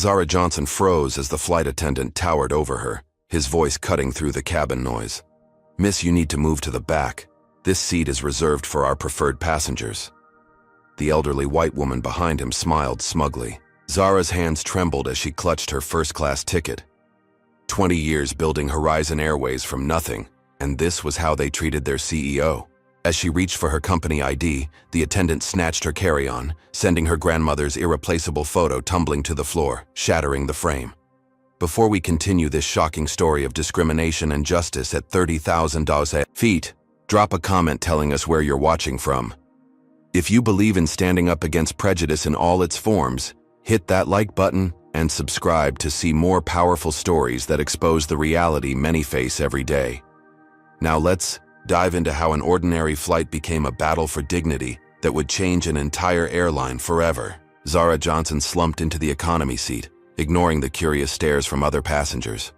Zara Johnson froze as the flight attendant towered over her, his voice cutting through the cabin noise. "Miss, you need to move to the back. This seat is reserved for our preferred passengers." The elderly white woman behind him smiled smugly. Zara's hands trembled as she clutched her first-class ticket. 20 years building Horizon Airways from nothing, and this was how they treated their CEO. As she reached for her company ID, the attendant snatched her carry-on, sending her grandmother's irreplaceable photo tumbling to the floor, shattering the frame. Before we continue this shocking story of discrimination and justice at 30,000 feet, drop a comment telling us where you're watching from. If you believe in standing up against prejudice in all its forms, hit that like button and subscribe to see more powerful stories that expose the reality many face every day. Now let's dive into how an ordinary flight became a battle for dignity that would change an entire airline forever. Zara Johnson slumped into the economy seat, ignoring the curious stares from other passengers.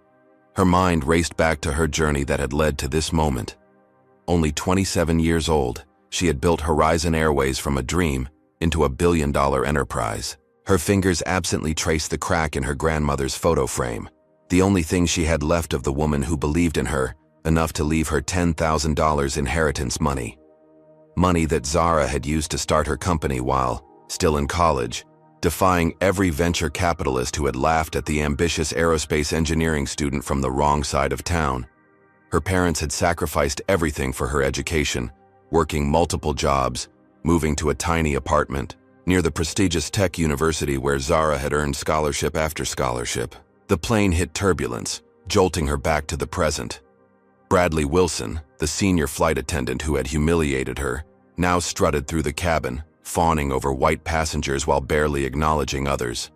Her mind raced back to her journey that had led to this moment. Only 27 years old, she had built Horizon Airways from a dream into a billion-dollar enterprise. Her fingers absently traced the crack in her grandmother's photo frame, the only thing she had left of the woman who believed in her, enough to leave her $10,000 inheritance money. Money that Zara had used to start her company while still in college, defying every venture capitalist who had laughed at the ambitious aerospace engineering student from the wrong side of town. Her parents had sacrificed everything for her education, working multiple jobs, moving to a tiny apartment near the prestigious tech university where Zara had earned scholarship after scholarship. The plane hit turbulence, jolting her back to the present. Bradley Wilson, the senior flight attendant who had humiliated her, now strutted through the cabin, fawning over white passengers while barely acknowledging others.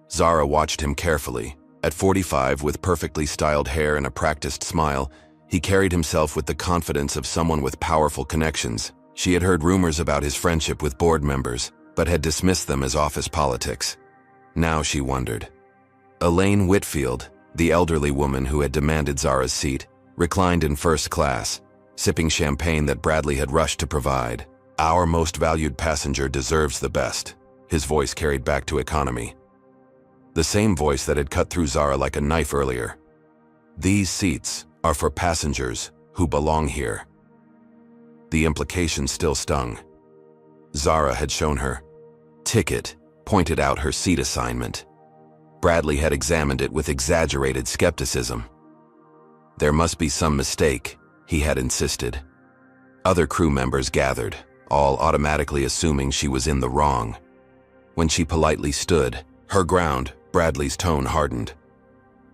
Zara watched him carefully. At 45, with perfectly styled hair and a practiced smile, he carried himself with the confidence of someone with powerful connections. She had heard rumors about his friendship with board members, but had dismissed them as office politics. Now she wondered. Elaine Whitfield, the elderly woman who had demanded Zara's seat, reclined in first class, sipping champagne that Bradley had rushed to provide. "Our most valued passenger deserves the best," his voice carried back to economy. The same voice that had cut through Zara like a knife earlier. "These seats are for passengers who belong here." The implication still stung. Zara had shown her ticket, pointed out her seat assignment. Bradley had examined it with exaggerated skepticism. There must be some mistake, he had insisted. Other crew members gathered, all automatically assuming she was in the wrong. When she politely stood her ground, Bradley's tone hardened.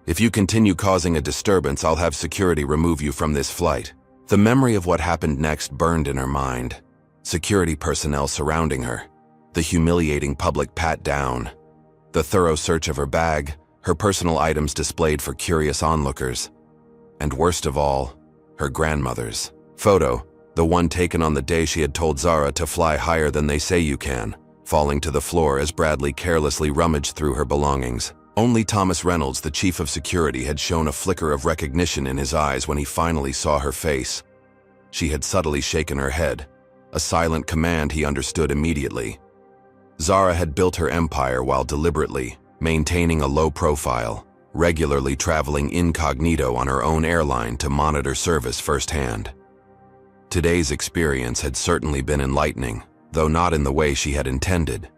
"If you continue causing a disturbance, I'll have security remove you from this flight." The memory of what happened next burned in her mind. Security personnel surrounding her, the humiliating public pat-down, the thorough search of her bag, her personal items displayed for curious onlookers, and worst of all, her grandmother's photo, the one taken on the day she had told Zara to fly higher than they say you can, falling to the floor as Bradley carelessly rummaged through her belongings. Only Thomas Reynolds, the chief of security, had shown a flicker of recognition in his eyes when he finally saw her face. She had subtly shaken her head, a silent command he understood immediately. Zara had built her empire while deliberately maintaining a low profile, regularly traveling incognito on her own airline to monitor service firsthand. Today's experience had certainly been enlightening, though not in the way she had intended.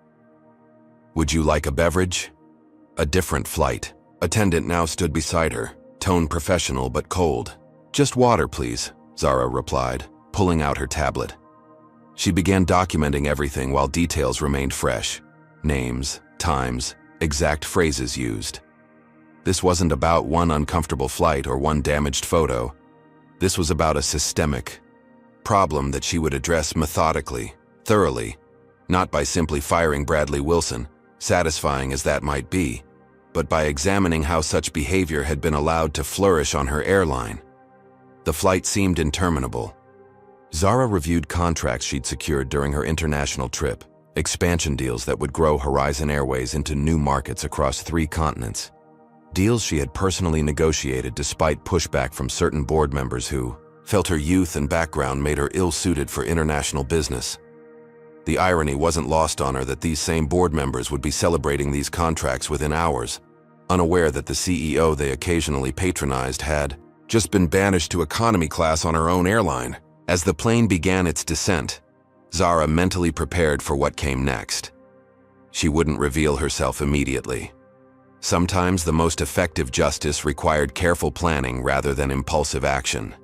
"Would you like a beverage?" A different flight. Attendant now stood beside her, tone professional but cold. "Just water, please," Zara replied, pulling out her tablet. She began documenting everything while details remained fresh. Names, times, exact phrases used. This wasn't about one uncomfortable flight or one damaged photo. This was about a systemic problem that she would address methodically, thoroughly, not by simply firing Bradley Wilson, satisfying as that might be, but by examining how such behavior had been allowed to flourish on her airline. The flight seemed interminable. Zara reviewed contracts she'd secured during her international trip, expansion deals that would grow Horizon Airways into new markets across 3 continents. Deals she had personally negotiated despite pushback from certain board members who felt her youth and background made her ill-suited for international business. The irony wasn't lost on her that these same board members would be celebrating these contracts within hours, unaware that the CEO they occasionally patronized had just been banished to economy class on her own airline. As the plane began its descent, Zara mentally prepared for what came next. She wouldn't reveal herself immediately. Sometimes the most effective justice required careful planning rather than impulsive action.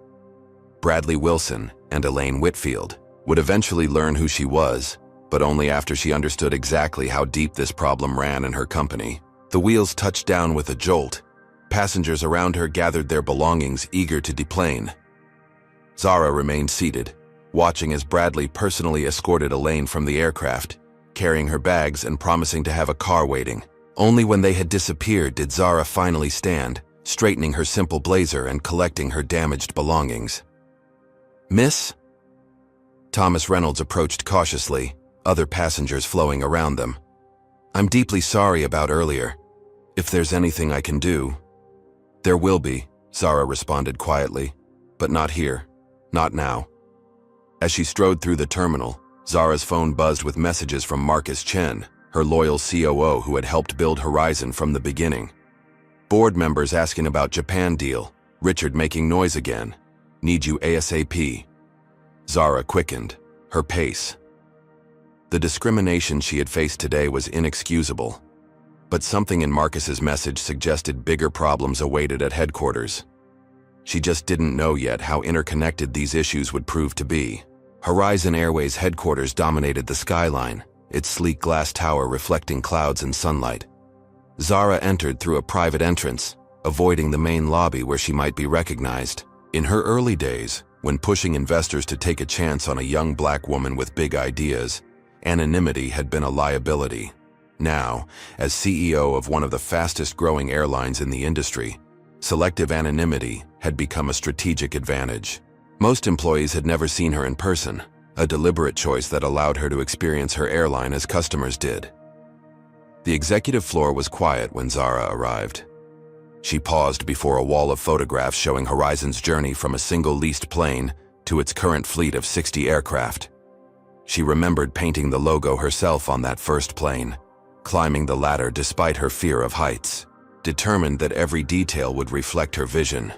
Bradley Wilson and Elaine Whitfield would eventually learn who she was, but only after she understood exactly how deep this problem ran in her company. The wheels touched down with a jolt. Passengers around her gathered their belongings, eager to deplane. Zara remained seated, watching as Bradley personally escorted Elaine from the aircraft, carrying her bags and promising to have a car waiting. Only when they had disappeared did Zara finally stand, straightening her simple blazer and collecting her damaged belongings. "Miss?" Thomas Reynolds approached cautiously, other passengers flowing around them. "I'm deeply sorry about earlier. If there's anything I can do—" "There will be," Zara responded quietly, "but not here. Not now." As she strode through the terminal, Zara's phone buzzed with messages from Marcus Chen, her loyal COO who had helped build Horizon from the beginning. Board members asking about Japan deal, Richard making noise again. "Need you ASAP." Zara quickened, her pace. The discrimination she had faced today was inexcusable, but something in Marcus's message suggested bigger problems awaited at headquarters. She just didn't know yet how interconnected these issues would prove to be. Horizon Airways headquarters dominated the skyline, its sleek glass tower reflecting clouds and sunlight. Zara entered through a private entrance, avoiding the main lobby where she might be recognized. In her early days, when pushing investors to take a chance on a young black woman with big ideas, anonymity had been a liability. Now, as CEO of one of the fastest-growing airlines in the industry, selective anonymity had become a strategic advantage. Most employees had never seen her in person, a deliberate choice that allowed her to experience her airline as customers did. The executive floor was quiet when Zara arrived. She paused before a wall of photographs showing Horizon's journey from a single leased plane to its current fleet of 60 aircraft. She remembered painting the logo herself on that first plane, climbing the ladder despite her fear of heights, determined that every detail would reflect her vision.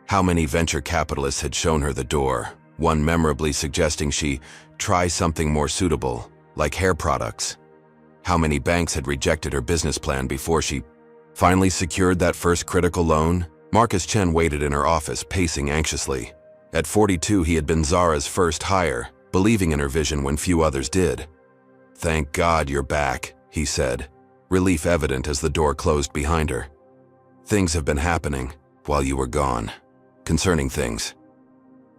How many venture capitalists had shown her the door, one memorably suggesting she try something more suitable, like hair products. How many banks had rejected her business plan before she finally secured that first critical loan? Marcus Chen waited in her office, pacing anxiously. At 42, he had been Zara's first hire, believing in her vision when few others did. "Thank God you're back," he said, relief evident as the door closed behind her. "Things have been happening while you were gone. Concerning things."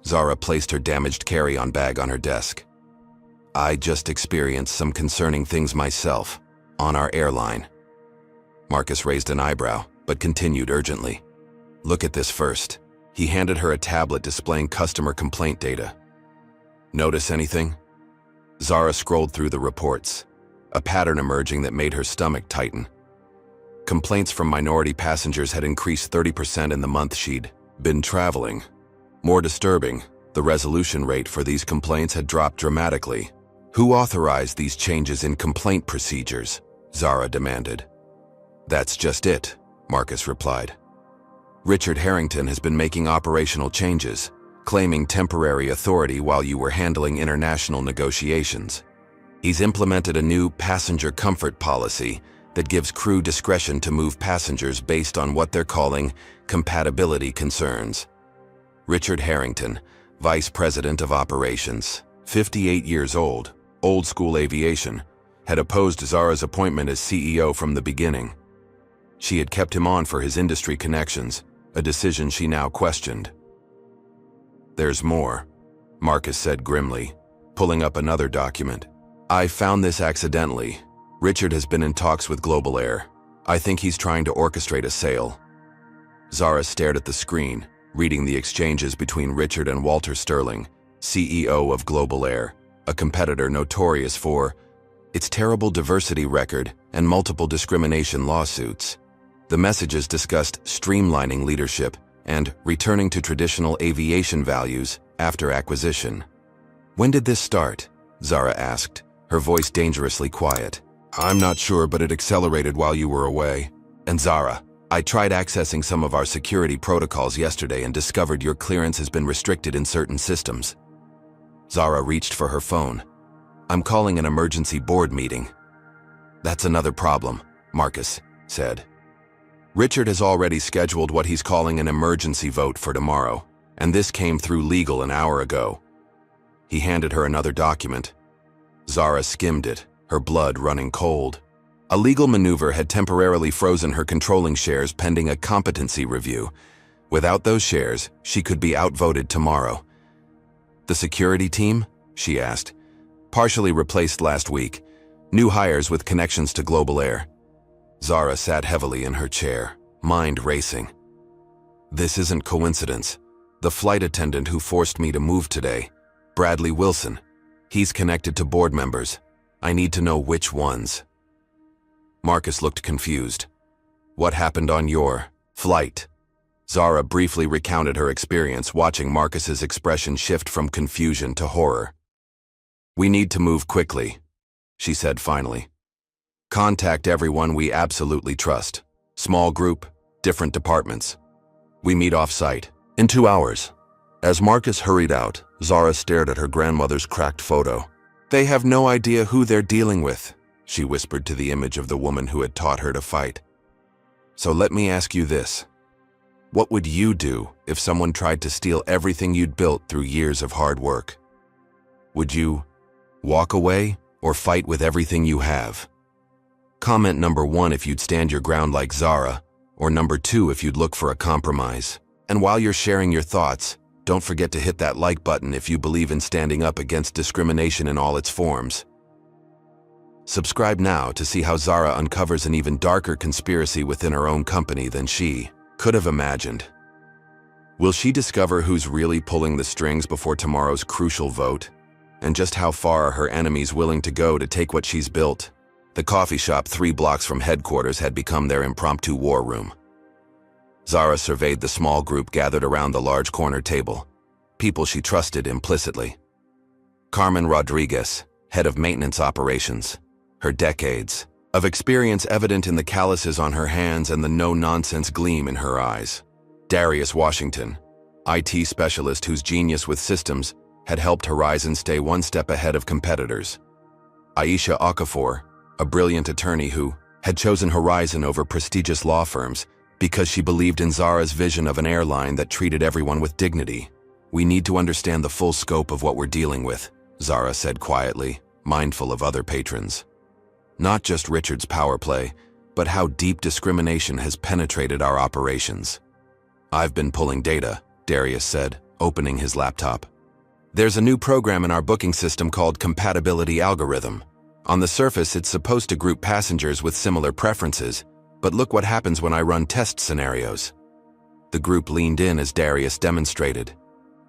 Zara placed her damaged carry-on bag on her desk. "I just experienced some concerning things myself, on our airline." Marcus raised an eyebrow, but continued urgently. "Look at this first." He handed her a tablet displaying customer complaint data. "Notice anything?" Zara scrolled through the reports, a pattern emerging that made her stomach tighten. Complaints from minority passengers had increased 30% in the month she'd been traveling. More disturbing, the resolution rate for these complaints had dropped dramatically. "Who authorized these changes in complaint procedures?" Zara demanded. "That's just it," Marcus replied. "Richard Harrington has been making operational changes, claiming temporary authority while you were handling international negotiations. He's implemented a new passenger comfort policy that gives crew discretion to move passengers based on what they're calling compatibility concerns." Richard Harrington, Vice President of Operations, 58 years old, old school aviation, had opposed Zara's appointment as CEO from the beginning. She had kept him on for his industry connections, a decision she now questioned. "There's more," Marcus said grimly, pulling up another document. "I found this accidentally. Richard has been in talks with Global Air. I think he's trying to orchestrate a sale." Zara stared at the screen, reading the exchanges between Richard and Walter Sterling, CEO of Global Air, a competitor notorious for its terrible diversity record and multiple discrimination lawsuits. The messages discussed streamlining leadership and returning to traditional aviation values after acquisition. "When did this start?" Zara asked, her voice dangerously quiet. I'm not sure, but it accelerated while you were away. And Zara, I tried accessing some of our security protocols yesterday and discovered your clearance has been restricted in certain systems. Zara reached for her phone. I'm calling an emergency board meeting. That's another problem, Marcus said. Richard has already scheduled what he's calling an emergency vote for tomorrow, and this came through legal an hour ago. He handed her another document. Zara skimmed it, her blood running cold. A legal maneuver had temporarily frozen her controlling shares pending a competency review. Without those shares, she could be outvoted tomorrow. The security team? She asked. Partially replaced last week. New hires with connections to Global Air. Zara sat heavily in her chair, mind racing. This isn't coincidence. The flight attendant who forced me to move today, Bradley Wilson. He's connected to board members. I need to know which ones. Marcus looked confused. What happened on your flight? Zara briefly recounted her experience, watching Marcus's expression shift from confusion to horror. We need to move quickly, she said finally. Contact everyone we absolutely trust. Small group, different departments. We meet off-site in 2 hours. As Marcus hurried out, Zara stared at her grandmother's cracked photo. They have no idea who they're dealing with, she whispered to the image of the woman who had taught her to fight. So let me ask you this. What would you do if someone tried to steal everything you'd built through years of hard work? Would you walk away or fight with everything you have? Comment number 1 if you'd stand your ground like Zara, or number 2 if you'd look for a compromise. And while you're sharing your thoughts, don't forget to hit that like button if you believe in standing up against discrimination in all its forms. Subscribe now to see how Zara uncovers an even darker conspiracy within her own company than she could have imagined. Will she discover who's really pulling the strings before tomorrow's crucial vote? And just how far are her enemies willing to go to take what she's built? The coffee shop 3 blocks from headquarters had become their impromptu war room. Zara surveyed the small group gathered around the large corner table, people she trusted implicitly. Carmen Rodriguez, head of maintenance operations, her decades of experience evident in the calluses on her hands and the no-nonsense gleam in her eyes. Darius Washington, IT specialist whose genius with systems had helped Horizon stay 1 step ahead of competitors. Aisha Okafor, a brilliant attorney who had chosen Horizon over prestigious law firms because she believed in Zara's vision of an airline that treated everyone with dignity. We need to understand the full scope of what we're dealing with, Zara said quietly, mindful of other patrons. Not just Richard's power play, but how deep discrimination has penetrated our operations. I've been pulling data, Darius said, opening his laptop. There's a new program in our booking system called Compatibility Algorithm. On the surface, it's supposed to group passengers with similar preferences, but look what happens when I run test scenarios. The group leaned in as Darius demonstrated.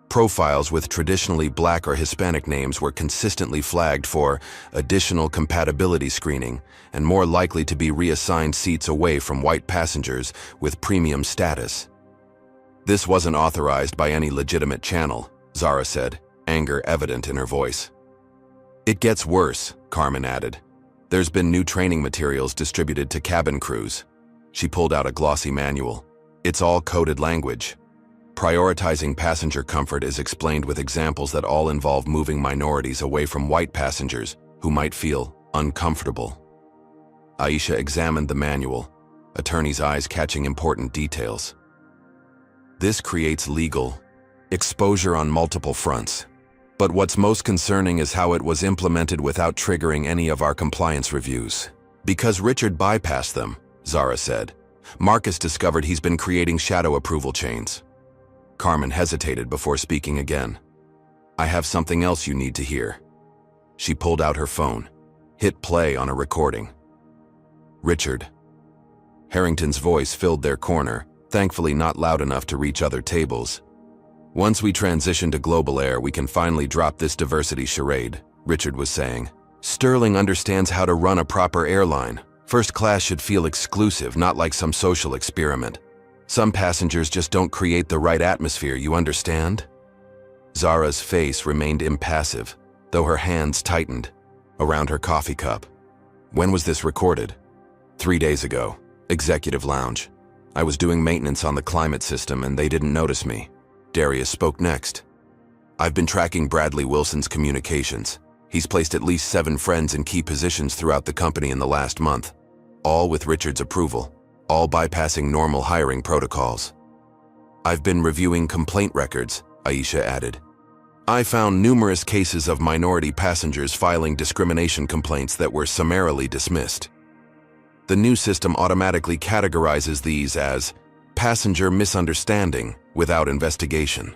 Profiles with traditionally Black or Hispanic names were consistently flagged for additional compatibility screening and more likely to be reassigned seats away from white passengers with premium status. This wasn't authorized by any legitimate channel, Zara said, anger evident in her voice. It gets worse, Carmen added. There's been new training materials distributed to cabin crews. She pulled out a glossy manual. It's all coded language. Prioritizing passenger comfort is explained with examples that all involve moving minorities away from white passengers who might feel uncomfortable. Aisha examined the manual, attorney's eyes catching important details. This creates legal exposure on multiple fronts. But what's most concerning is how it was implemented without triggering any of our compliance reviews. Because Richard bypassed them, Zara said. Marcus discovered he's been creating shadow approval chains. Carmen hesitated before speaking again. I have something else you need to hear. She pulled out her phone, hit play on a recording. Richard. Harrington's voice filled their corner, thankfully not loud enough to reach other tables. Once we transition to Global Air, we can finally drop this diversity charade, Richard was saying. Sterling understands how to run a proper airline. First class should feel exclusive, not like some social experiment. Some passengers just don't create the right atmosphere, you understand? Zara's face remained impassive, though her hands tightened. around her coffee cup. When was this recorded? 3 days ago. Executive lounge. I was doing maintenance on the climate system and they didn't notice me. Darius spoke next. I've been tracking Bradley Wilson's communications. He's placed at least 7 friends in key positions throughout the company in the last month, all with Richard's approval, all bypassing normal hiring protocols. I've been reviewing complaint records, Aisha added. I found numerous cases of minority passengers filing discrimination complaints that were summarily dismissed. The new system automatically categorizes these as passenger misunderstanding without investigation.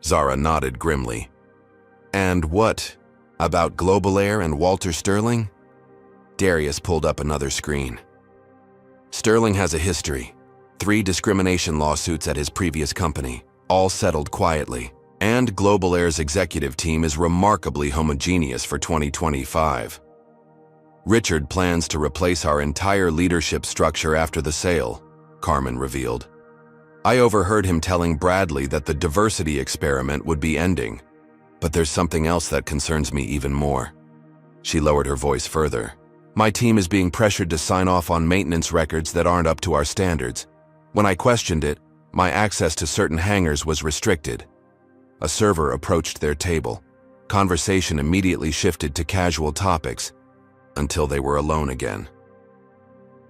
Zara nodded grimly. And what about Global Air and Walter Sterling? Darius pulled up another screen. Sterling has a history. 3 discrimination lawsuits at his previous company, all settled quietly. And Global Air's executive team is remarkably homogeneous for 2025. Richard plans to replace our entire leadership structure after the sale, Carmen revealed. I overheard him telling Bradley that the diversity experiment would be ending, but there's something else that concerns me even more. She lowered her voice further. My team is being pressured to sign off on maintenance records that aren't up to our standards. When I questioned it, my access to certain hangars was restricted. A server approached their table. Conversation immediately shifted to casual topics until they were alone again.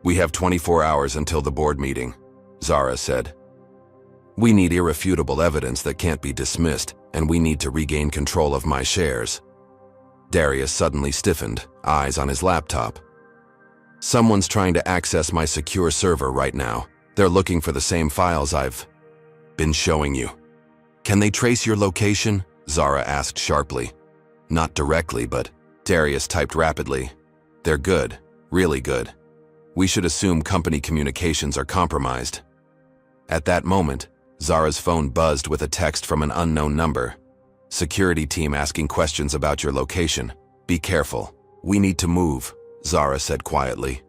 We have 24 hours until the board meeting, Zara said. We need irrefutable evidence that can't be dismissed, and we need to regain control of my shares. Darius suddenly stiffened, eyes on his laptop. Someone's trying to access my secure server right now. They're looking for the same files I've been showing you. Can they trace your location? Zara asked sharply. Not directly, but Darius typed rapidly. They're good, really good. We should assume company communications are compromised. At that moment, Zara's phone buzzed with a text from an unknown number. Security team asking questions about your location. Be careful. We need to move, Zara said quietly.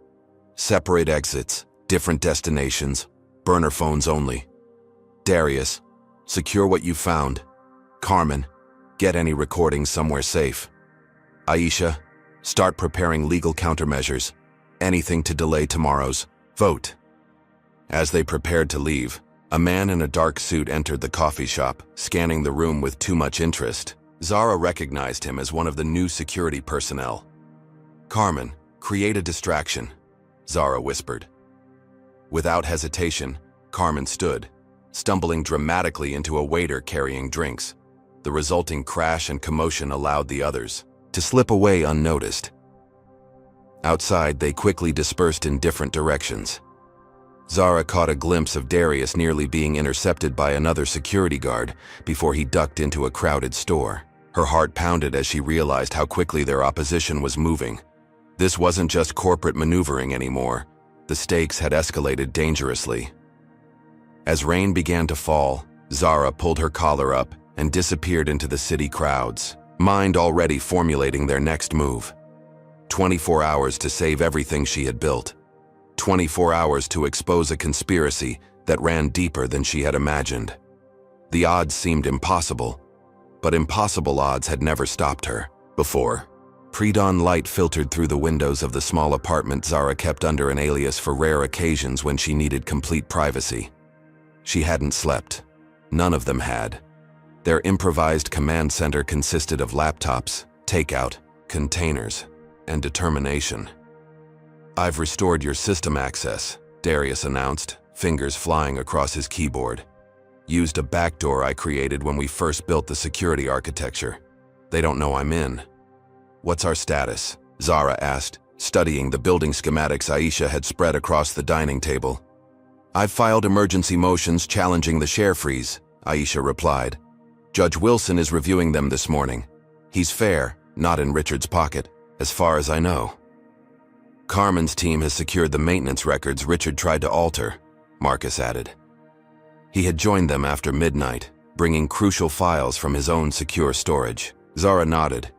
Separate exits, different destinations, burner phones only. Darius, secure what you found. Carmen, get any recordings somewhere safe. Aisha, start preparing legal countermeasures. Anything to delay tomorrow's vote. As they prepared to leave, a man in a dark suit entered the coffee shop, scanning the room with too much interest. Zara recognized him as one of the new security personnel. Carmen, create a distraction, Zara whispered. Without hesitation, Carmen stood, stumbling dramatically into a waiter carrying drinks. The resulting crash and commotion allowed the others to slip away unnoticed. Outside, they quickly dispersed in different directions. Zara caught a glimpse of Darius nearly being intercepted by another security guard before he ducked into a crowded store. Her heart pounded as she realized how quickly their opposition was moving. This wasn't just corporate maneuvering anymore. The stakes had escalated dangerously. As rain began to fall, Zara pulled her collar up and disappeared into the city crowds, mind already formulating their next move. 24 hours to save everything she had built. 24 hours to expose a conspiracy that ran deeper than she had imagined. The odds seemed impossible, but impossible odds had never stopped her before. Pre-dawn light filtered through the windows of the small apartment Zara kept under an alias for rare occasions when she needed complete privacy. She hadn't slept. None of them had. Their improvised command center consisted of laptops, takeout, containers, and determination. I've restored your system access, Darius announced, fingers flying across his keyboard. Used a backdoor I created when we first built the security architecture. They don't know I'm in. What's our status? Zara asked, studying the building schematics Aisha had spread across the dining table. I've filed emergency motions challenging the share freeze, Aisha replied. Judge Wilson is reviewing them this morning. He's fair, not in Richard's pocket, as far as I know. Carmen's team has secured the maintenance records Richard tried to alter, Marcus added. He had joined them after midnight, bringing crucial files from his own secure storage. Zara nodded.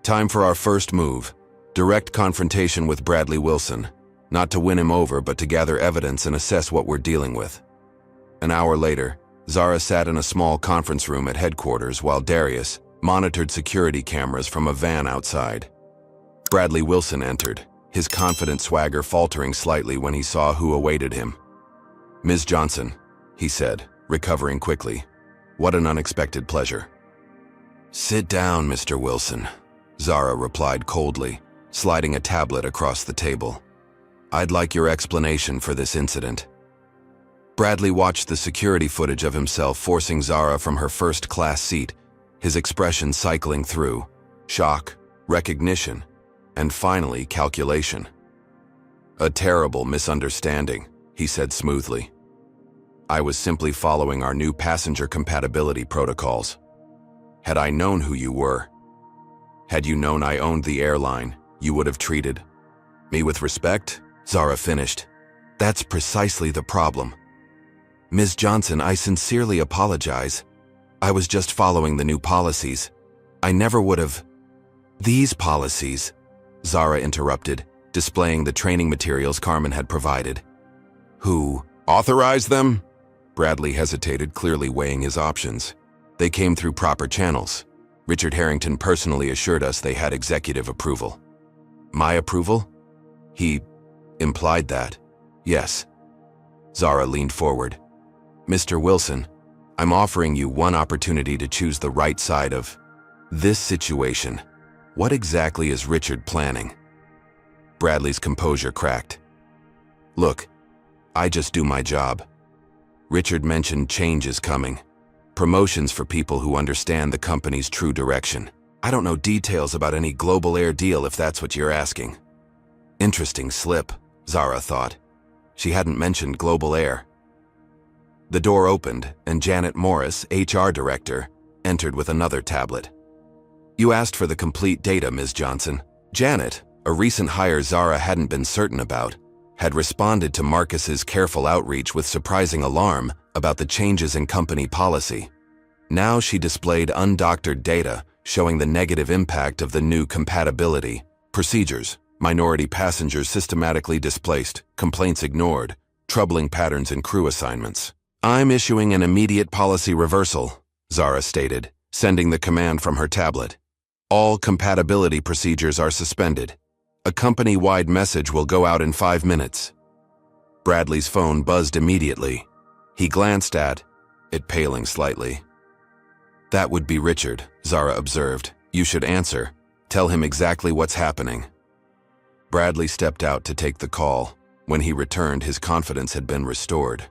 Time for our first move. Direct confrontation with Bradley Wilson. Not to win him over, but to gather evidence and assess what we're dealing with. An hour later, Zara sat in a small conference room at headquarters while Darius, monitored security cameras from a van outside. Bradley Wilson entered, his confident swagger faltering slightly when he saw who awaited him. "Ms. Johnson," he said, recovering quickly. "What an unexpected pleasure." "Sit down, Mr. Wilson," Zara replied coldly, sliding a tablet across the table. "I'd like your explanation for this incident." Bradley watched the security footage of himself forcing Zara from her first-class seat, his expression cycling through shock, recognition, and finally calculation. "A terrible misunderstanding," he said smoothly. "I was simply following our new passenger compatibility protocols. Had I known who you were, had you known I owned the airline, you would have treated me with respect," Zara finished. "That's precisely the problem. Ms. Johnson, I sincerely apologize. I was just following the new policies. I never would have—" "These policies," Zara interrupted, displaying the training materials Carmen had provided. "Who authorized them?" Bradley hesitated, clearly weighing his options. "They came through proper channels. Richard Harrington personally assured us they had executive approval." "My approval?" "He implied that." "Yes." Zara leaned forward. "Mr. Wilson, I'm offering you one opportunity to choose the right side of this situation. What exactly is Richard planning?" Bradley's composure cracked. "Look, I just do my job. Richard mentioned change is coming. Promotions for people who understand the company's true direction. I don't know details about any global air deal if that's what you're asking." Interesting slip, Zara thought. She hadn't mentioned global air. The door opened, and Janet Morris, HR director, entered with another tablet. "You asked for the complete data, Ms. Johnson." Janet, a recent hire Zara hadn't been certain about, had responded to Marcus's careful outreach with surprising alarm about the changes in company policy. Now she displayed undoctored data showing the negative impact of the new compatibility procedures. Minority passengers systematically displaced, complaints ignored, troubling patterns in crew assignments. "I'm issuing an immediate policy reversal," Zara stated, sending the command from her tablet. "All compatibility procedures are suspended. A company-wide message will go out in 5 minutes." Bradley's phone buzzed immediately. He glanced at it, paling slightly. "That would be Richard," Zara observed. "You should answer. Tell him exactly what's happening." Bradley stepped out to take the call. When he returned, his confidence had been restored.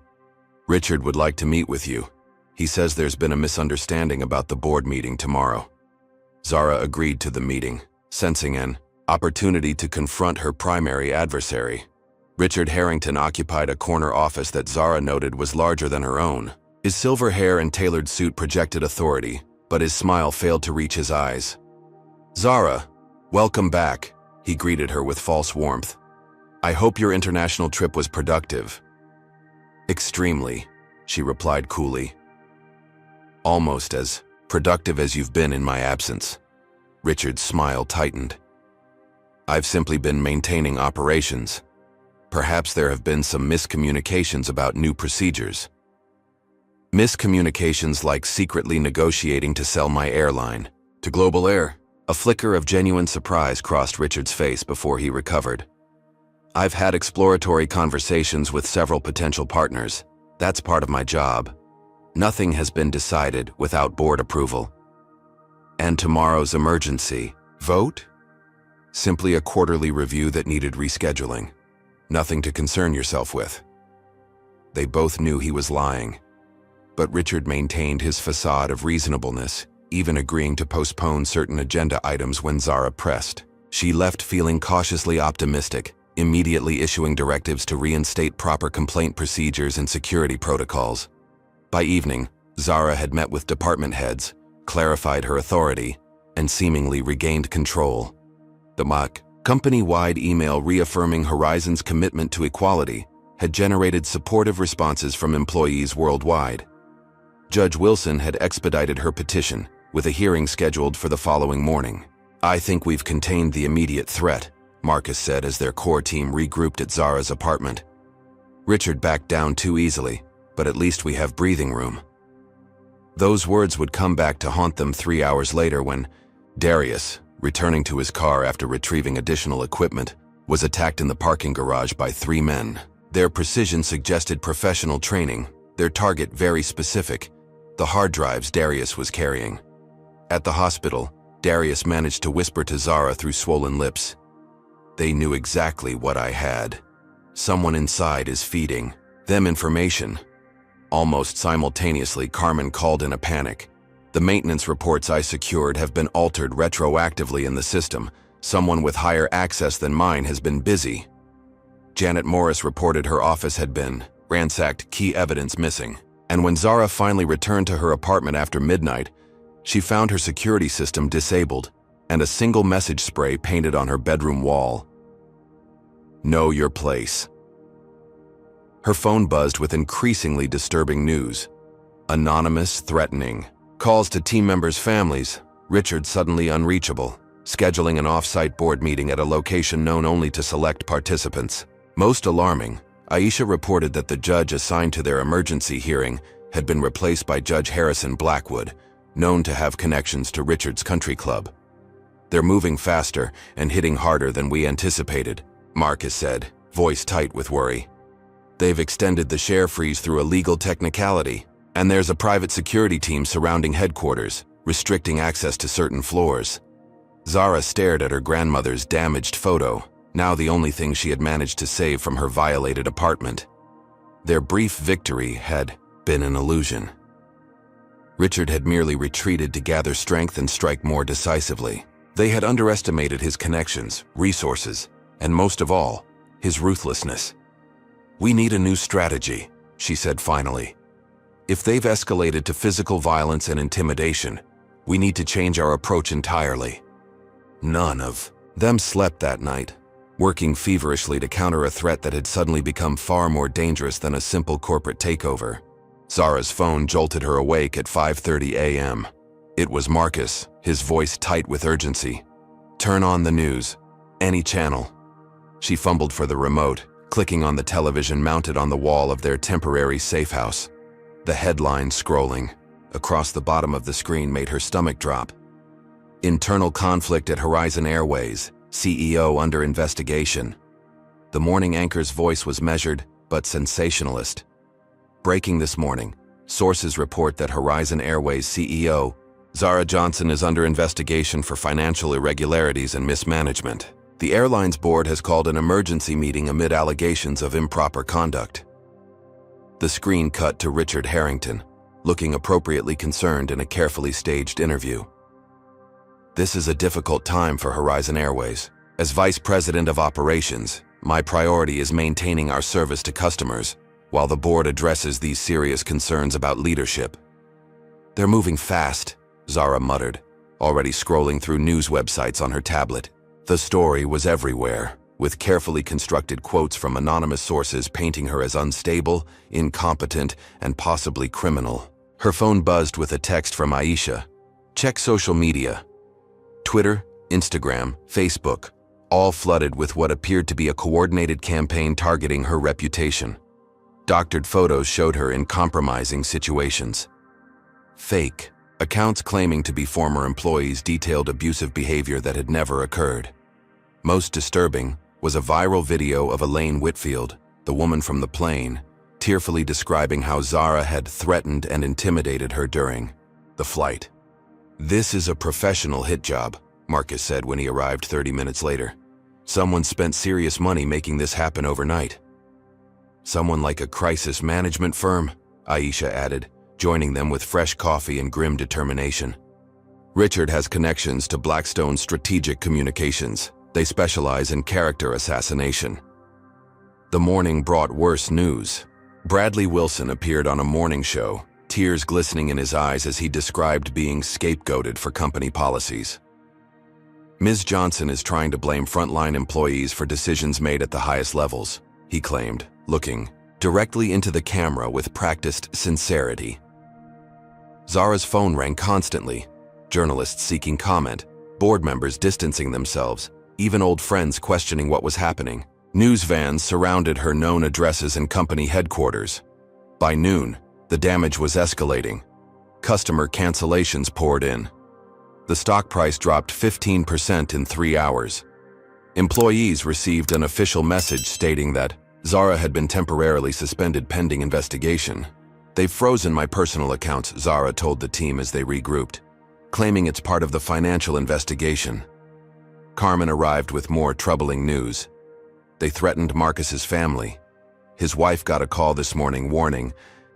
"Richard would like to meet with you. He says there's been a misunderstanding about the board meeting tomorrow." Zara agreed to the meeting, sensing an opportunity to confront her primary adversary. Richard Harrington occupied a corner office that Zara noted was larger than her own. His silver hair and tailored suit projected authority, but his smile failed to reach his eyes. "Zara, welcome back," he greeted her with false warmth. "I hope your international trip was productive." "Extremely," she replied coolly. "Almost as productive as you've been in my absence." Richard's smile tightened. "I've simply been maintaining operations. Perhaps there have been some miscommunications about new procedures." "Miscommunications like secretly negotiating to sell my airline to Global Air?" A flicker of genuine surprise crossed Richard's face before he recovered. "I've had exploratory conversations with several potential partners. That's part of my job. Nothing has been decided without board approval." "And tomorrow's emergency vote?" "Simply a quarterly review that needed rescheduling. Nothing to concern yourself with." They both knew he was lying, but Richard maintained his facade of reasonableness, even agreeing to postpone certain agenda items when Zara pressed. She left feeling cautiously optimistic, immediately issuing directives to reinstate proper complaint procedures and security protocols. By evening, Zara had met with department heads, clarified her authority, and seemingly regained control. The company-wide email reaffirming Horizon's commitment to equality had generated supportive responses from employees worldwide. Judge Wilson had expedited her petition, with a hearing scheduled for the following morning. "I think we've contained the immediate threat," Marcus said as their core team regrouped at Zara's apartment. "Richard backed down too easily, but at least we have breathing room." Those words would come back to haunt them 3 hours later when Darius, returning to his car after retrieving additional equipment, was attacked in the parking garage by 3 men. Their precision suggested professional training, their target very specific, the hard drives Darius was carrying. At the hospital, Darius managed to whisper to Zara through swollen lips, "They knew exactly what I had. Someone inside is feeding them information." Almost simultaneously, Carmen called in a panic. "The maintenance reports I secured have been altered retroactively in the system. Someone with higher access than mine has been busy." Janet Morris reported her office had been ransacked, key evidence missing. And when Zara finally returned to her apartment after midnight, she found her security system disabled and a single message spray painted on her bedroom wall. "Know your place." Her phone buzzed with increasingly disturbing news. Anonymous, threatening. Calls to team members' families. Richard suddenly unreachable. Scheduling an off-site board meeting at a location known only to select participants. Most alarming, Aisha reported that the judge assigned to their emergency hearing had been replaced by Judge Harrison Blackwood, known to have connections to Richard's country club. "They're moving faster and hitting harder than we anticipated," Marcus said, voice tight with worry. "They've extended the share freeze through a legal technicality, and there's a private security team surrounding headquarters, restricting access to certain floors." Zara stared at her grandmother's damaged photo, now the only thing she had managed to save from her violated apartment. Their brief victory had been an illusion. Richard had merely retreated to gather strength and strike more decisively. They had underestimated his connections, resources, and most of all, his ruthlessness. "We need a new strategy," she said finally. "If they've escalated to physical violence and intimidation, we need to change our approach entirely." None of them slept that night, working feverishly to counter a threat that had suddenly become far more dangerous than a simple corporate takeover. Zara's phone jolted her awake at 5:30 a.m. It was Marcus, his voice tight with urgency. "Turn on the news. Any channel." She fumbled for the remote, clicking on the television mounted on the wall of their temporary safe house. The headline scrolling across the bottom of the screen made her stomach drop. "Internal conflict at Horizon Airways. CEO under investigation." The morning anchor's voice was measured, but sensationalist. "Breaking this morning. Sources report that Horizon Airways CEO, Zara Johnson, is under investigation for financial irregularities and mismanagement. The airline's board has called an emergency meeting amid allegations of improper conduct." The screen cut to Richard Harrington, looking appropriately concerned in a carefully staged interview. "This is a difficult time for Horizon Airways. As Vice President of Operations, my priority is maintaining our service to customers, while the board addresses these serious concerns about leadership." "They're moving fast," Zara muttered, already scrolling through news websites on her tablet. The story was everywhere, with carefully constructed quotes from anonymous sources painting her as unstable, incompetent, and possibly criminal. Her phone buzzed with a text from Aisha. "Check social media." Twitter, Instagram, Facebook, all flooded with what appeared to be a coordinated campaign targeting her reputation. Doctored photos showed her in compromising situations. Fake accounts claiming to be former employees detailed abusive behavior that had never occurred. Most disturbing was a viral video of Elaine Whitfield, the woman from the plane, tearfully describing how Zara had threatened and intimidated her during the flight. "This is a professional hit job," Marcus said when he arrived 30 minutes later. "Someone spent serious money making this happen overnight." "Someone like a crisis management firm," Aisha added, joining them with fresh coffee and grim determination. "Richard has connections to Blackstone Strategic Communications. They specialize in character assassination." The morning brought worse news. Bradley Wilson appeared on a morning show, tears glistening in his eyes as he described being scapegoated for company policies. "Ms. Johnson is trying to blame frontline employees for decisions made at the highest levels," he claimed, looking directly into the camera with practiced sincerity. Zara's phone rang constantly, journalists seeking comment, board members distancing themselves, even old friends questioning what was happening. News vans surrounded her known addresses and company headquarters. By noon, the damage was escalating. Customer cancellations poured in. The stock price dropped 15% in 3 hours. Employees received an official message stating that Zara had been temporarily suspended pending investigation. "They've frozen my personal accounts," Zara told the team as they regrouped, claiming it's part of the financial investigation. Carmen arrived with more troubling news. They threatened Marcus's family. His wife got a call this morning warning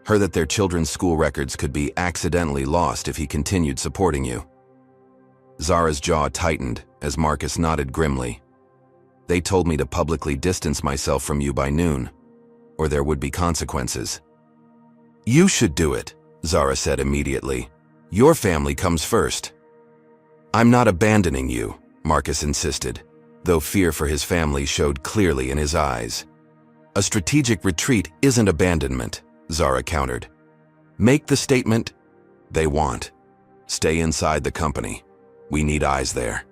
her that their children's school records could be accidentally lost if he continued supporting you. Zara's jaw tightened as Marcus nodded grimly. "They told me to publicly distance myself from you by noon, or there would be consequences." "You should do it," Zara said immediately. "Your family comes first." "I'm not abandoning you," Marcus insisted, though fear for his family showed clearly in his eyes. "A strategic retreat isn't abandonment," Zara countered. "Make the statement they want. Stay inside the company. We need eyes there."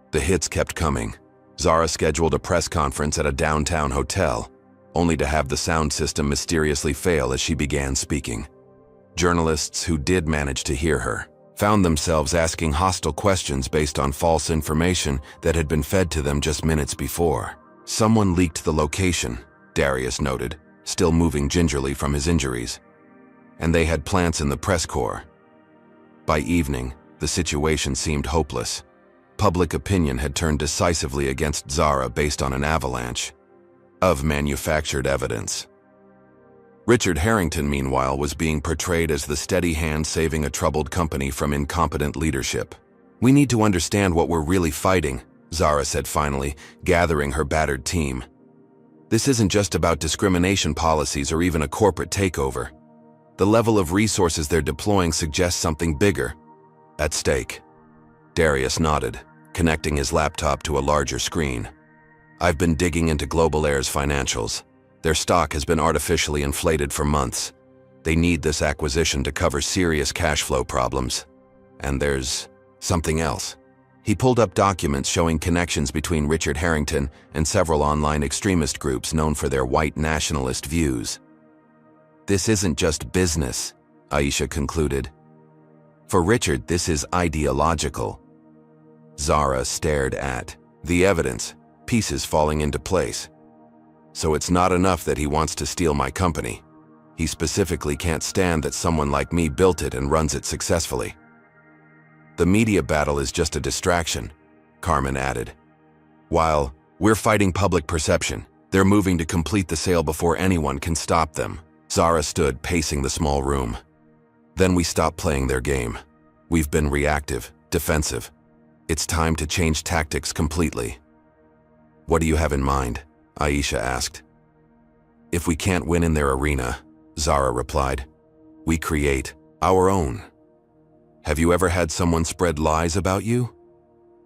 The hits kept coming. Zara scheduled a press conference at a downtown hotel, only to have the sound system mysteriously fail as she began speaking. Journalists who did manage to hear her found themselves asking hostile questions based on false information that had been fed to them just minutes before. "Someone leaked the location," Darius noted, still moving gingerly from his injuries. "And they had plants in the press corps." By evening, the situation seemed hopeless. Public opinion had turned decisively against Zara based on an avalanche of manufactured evidence. Richard Harrington, meanwhile, was being portrayed as the steady hand saving a troubled company from incompetent leadership. "We need to understand what we're really fighting," Zara said finally, gathering her battered team. "This isn't just about discrimination policies or even a corporate takeover. The level of resources they're deploying suggests something bigger at stake." Darius nodded, connecting his laptop to a larger screen. "I've been digging into Global Air's financials. Their stock has been artificially inflated for months. They need this acquisition to cover serious cash flow problems. And there's something else." He pulled up documents showing connections between Richard Harrington and several online extremist groups known for their white nationalist views. "This isn't just business," Aisha concluded. "For Richard, this is ideological." Zara stared at the evidence, pieces falling into place. "So it's not enough that he wants to steal my company. He specifically can't stand that someone like me built it and runs it successfully." "The media battle is just a distraction," Carmen added. "While we're fighting public perception, they're moving to complete the sale before anyone can stop them." Zara stood pacing the small room. "Then we stop playing their game. We've been reactive, defensive. It's time to change tactics completely." "What do you have in mind?" Aisha asked. "If we can't win in their arena," Zara replied, "we create our own." Have you ever had someone spread lies about you?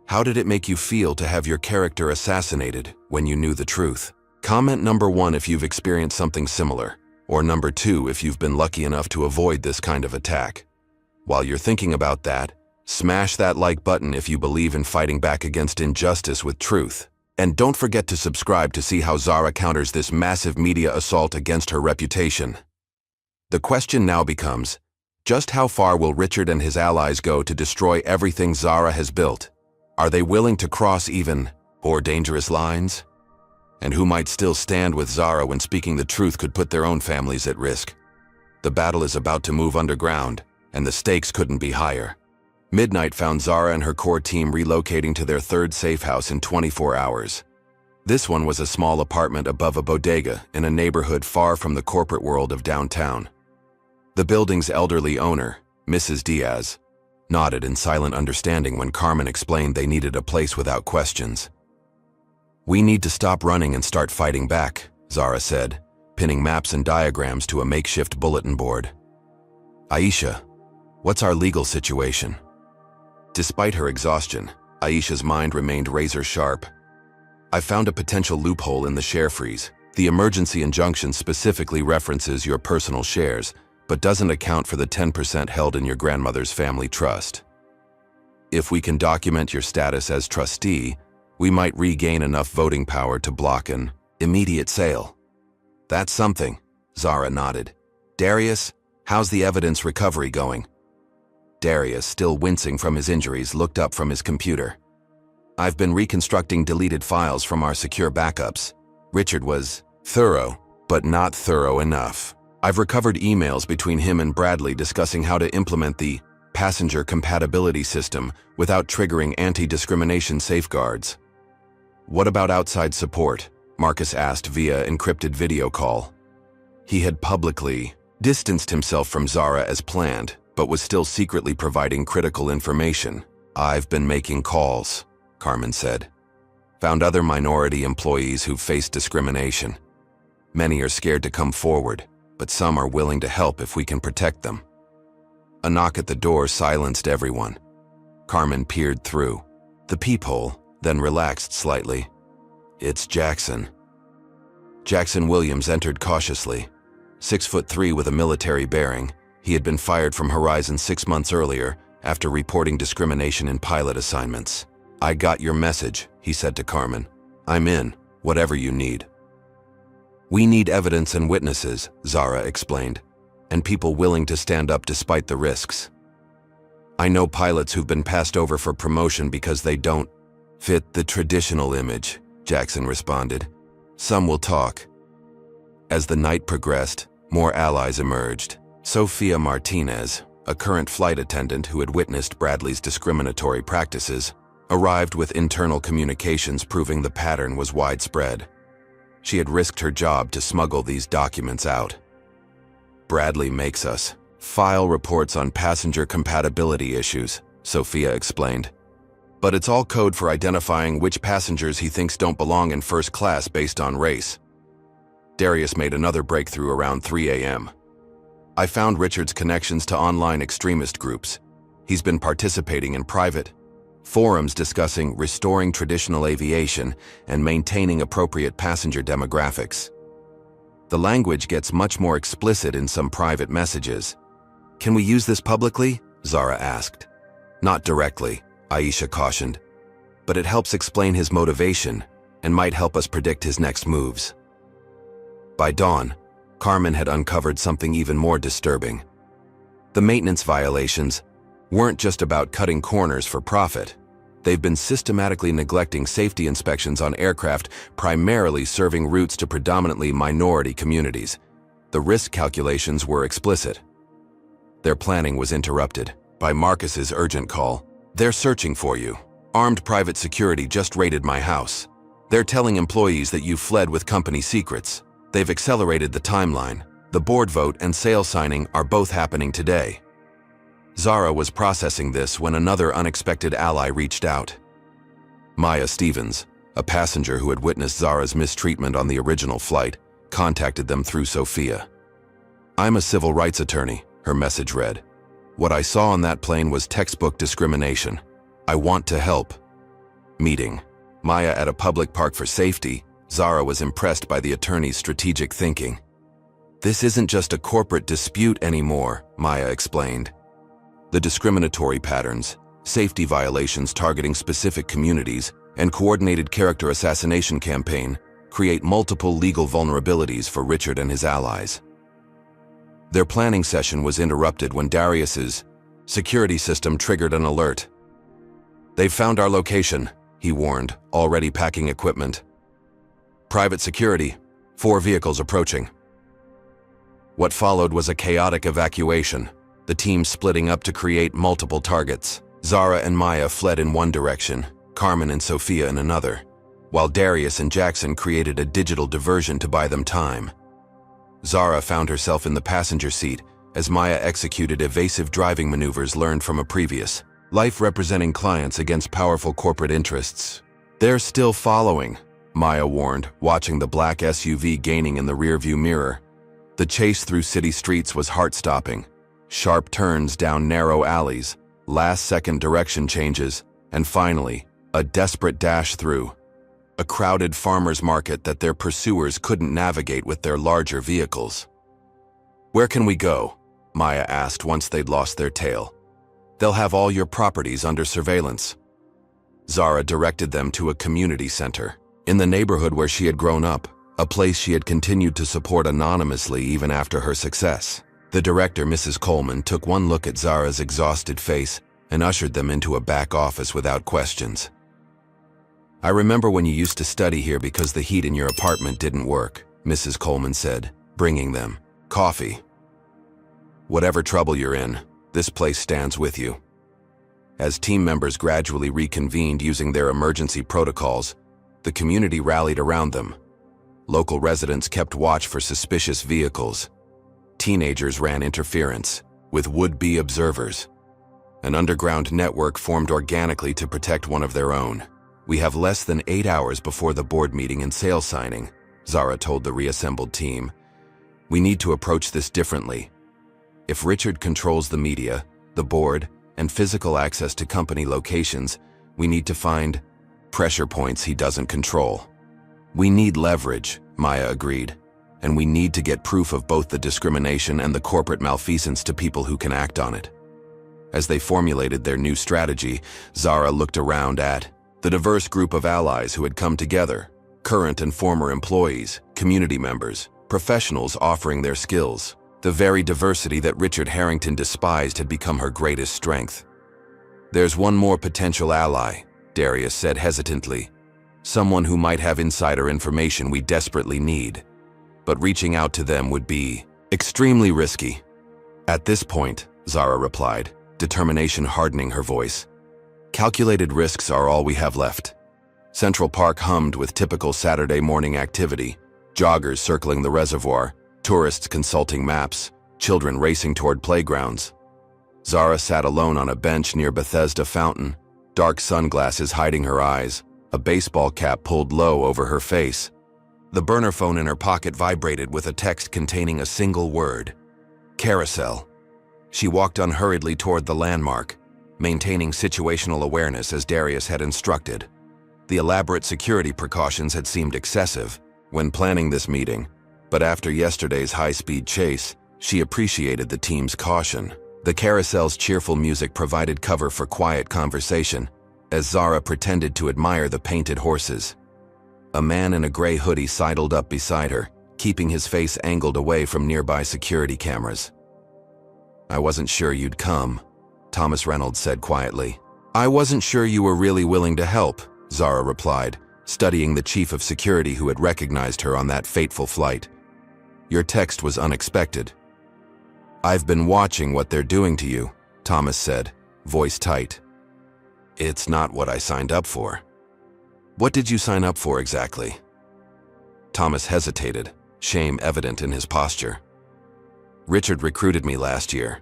How did it make you feel to have your character assassinated when you knew the truth? Comment number 1 if you've experienced something similar, or number 2 if you've been lucky enough to avoid this kind of attack. While you're thinking about that, smash that like button if you believe in fighting back against injustice with truth. And don't forget to subscribe to see how Zara counters this massive media assault against her reputation. The question now becomes, just how far will Richard and his allies go to destroy everything Zara has built? Are they willing to cross even or dangerous lines? And who might still stand with Zara when speaking the truth could put their own families at risk? The battle is about to move underground, and the stakes couldn't be higher. Midnight found Zara and her core team relocating to their third safe house in 24 hours. This one was a small apartment above a bodega in a neighborhood far from the corporate world of downtown. The building's elderly owner, Mrs. Diaz, nodded in silent understanding when Carmen explained they needed a place without questions. "We need to stop running and start fighting back," Zara said, pinning maps and diagrams to a makeshift bulletin board. "Aisha, what's our legal situation?" Despite her exhaustion, Aisha's mind remained razor-sharp. "I found a potential loophole in the share freeze. The emergency injunction specifically references your personal shares, but doesn't account for the 10% held in your grandmother's family trust. If we can document your status as trustee, we might regain enough voting power to block an immediate sale." "That's something," Zara nodded. "Darius, How's the evidence recovery going? Darius, still wincing from his injuries, looked up from his computer. I've been reconstructing deleted files from our secure backups. Richard was thorough, but not thorough enough. I've recovered emails between him and Bradley discussing how to implement the passenger compatibility system without triggering anti-discrimination safeguards. What about outside support? Marcus asked via encrypted video call. He had publicly distanced himself from Zara as planned, but was still secretly providing critical information. I've been making calls, Carmen said. Found other minority employees who've faced discrimination. Many are scared to come forward, but some are willing to help if we can protect them. A knock at the door silenced everyone. Carmen peered through the peephole, then relaxed slightly. It's Jackson. Jackson Williams entered cautiously. 6'3" with a military bearing, he had been fired from Horizon 6 months earlier after reporting discrimination in pilot assignments. I got your message, he said to Carmen. I'm in, whatever you need. We need evidence and witnesses, Zara explained, and people willing to stand up despite the risks. I know pilots who've been passed over for promotion because they don't fit the traditional image, Jackson responded. Some will talk. As the night progressed, more allies emerged. Sophia Martinez, a current flight attendant who had witnessed Bradley's discriminatory practices, arrived with internal communications proving the pattern was widespread. She had risked her job to smuggle these documents out. Bradley makes us file reports on passenger compatibility issues, Sophia explained. But it's all code for identifying which passengers he thinks don't belong in first class based on race. Darius made another breakthrough around 3 a.m. I found Richard's connections to online extremist groups. He's been participating in private forums discussing restoring traditional aviation and maintaining appropriate passenger demographics. The language gets much more explicit in some private messages. Can we use this publicly? Zara asked. Not directly, Aisha cautioned, but it helps explain his motivation and might help us predict his next moves. By dawn, Carmen had uncovered something even more disturbing. The maintenance violations weren't just about cutting corners for profit. They've been systematically neglecting safety inspections on aircraft, primarily serving routes to predominantly minority communities. The risk calculations were explicit. Their planning was interrupted by Marcus's urgent call. They're searching for you. Armed private security just raided my house. They're telling employees that you fled with company secrets. They've accelerated the timeline. The board vote and sale signing are both happening today. Zara was processing this when another unexpected ally reached out. Maya Stevens, a passenger who had witnessed Zara's mistreatment on the original flight, contacted them through Sophia. I'm a civil rights attorney, her message read. What I saw on that plane was textbook discrimination. I want to help. Meeting. Maya at a public park for safety, Zara was impressed by the attorney's strategic thinking. This isn't just a corporate dispute anymore, Maya explained. The discriminatory patterns, safety violations targeting specific communities, and coordinated character assassination campaign create multiple legal vulnerabilities for Richard and his allies. Their planning session was interrupted when Darius's security system triggered an alert. They've found our location, he warned, already packing equipment. Private security, 4 vehicles approaching. What followed was a chaotic evacuation, the team splitting up to create multiple targets. Zara and Maya fled in one direction, Carmen and Sophia in another, while Darius and Jackson created a digital diversion to buy them time. Zara found herself in the passenger seat as Maya executed evasive driving maneuvers learned from a previous life representing clients against powerful corporate interests. They're still following, Maya warned, watching the black SUV gaining in the rearview mirror. The chase through city streets was heart-stopping. Sharp turns down narrow alleys, last-second direction changes, and finally, a desperate dash through a crowded farmers market that their pursuers couldn't navigate with their larger vehicles. Where can we go? Maya asked once they'd lost their tail. They'll have all your properties under surveillance. Zara directed them to a community center, in the neighborhood where she had grown up, a place she had continued to support anonymously even after her success. The director, Mrs. Coleman, took one look at Zara's exhausted face and ushered them into a back office without questions. "I remember when you used to study here because the heat in your apartment didn't work," Mrs. Coleman said, bringing them coffee. "Whatever trouble you're in, this place stands with you." As team members gradually reconvened using their emergency protocols, the community rallied around them. Local residents kept watch for suspicious vehicles. Teenagers ran interference with would-be observers. An underground network formed organically to protect one of their own. "We have less than 8 hours before the board meeting and sale signing," Zara told the reassembled team. "We need to approach this differently. If Richard controls the media, the board, and physical access to company locations, we need to find pressure points he doesn't control." "We need leverage," Maya agreed, "and we need to get proof of both the discrimination and the corporate malfeasance to people who can act on it." As they formulated their new strategy, Zara looked around at the diverse group of allies who had come together, current and former employees, community members, professionals offering their skills. The very diversity that Richard Harrington despised had become her greatest strength. "There's one more potential ally," Darius said hesitantly. "Someone who might have insider information we desperately need. But reaching out to them would be extremely risky." "At this point," Zara replied, determination hardening her voice, "calculated risks are all we have left." Central Park hummed with typical Saturday morning activity: joggers circling the reservoir, tourists consulting maps, children racing toward playgrounds. Zara sat alone on a bench near Bethesda Fountain, dark sunglasses hiding her eyes, a baseball cap pulled low over her face. The burner phone in her pocket vibrated with a text containing a single word: carousel. She walked unhurriedly toward the landmark, maintaining situational awareness as Darius had instructed. The elaborate security precautions had seemed excessive when planning this meeting, but after yesterday's high-speed chase, she appreciated the team's caution. The carousel's cheerful music provided cover for quiet conversation, as Zara pretended to admire the painted horses. A man in a gray hoodie sidled up beside her, keeping his face angled away from nearby security cameras. "I wasn't sure you'd come," Thomas Reynolds said quietly. "I wasn't sure you were really willing to help," Zara replied, studying the chief of security who had recognized her on that fateful flight. "Your text was unexpected." "I've been watching what they're doing to you," Thomas said, voice tight. "It's not what I signed up for." "What did you sign up for exactly?" Thomas hesitated, shame evident in his posture. "Richard recruited me last year.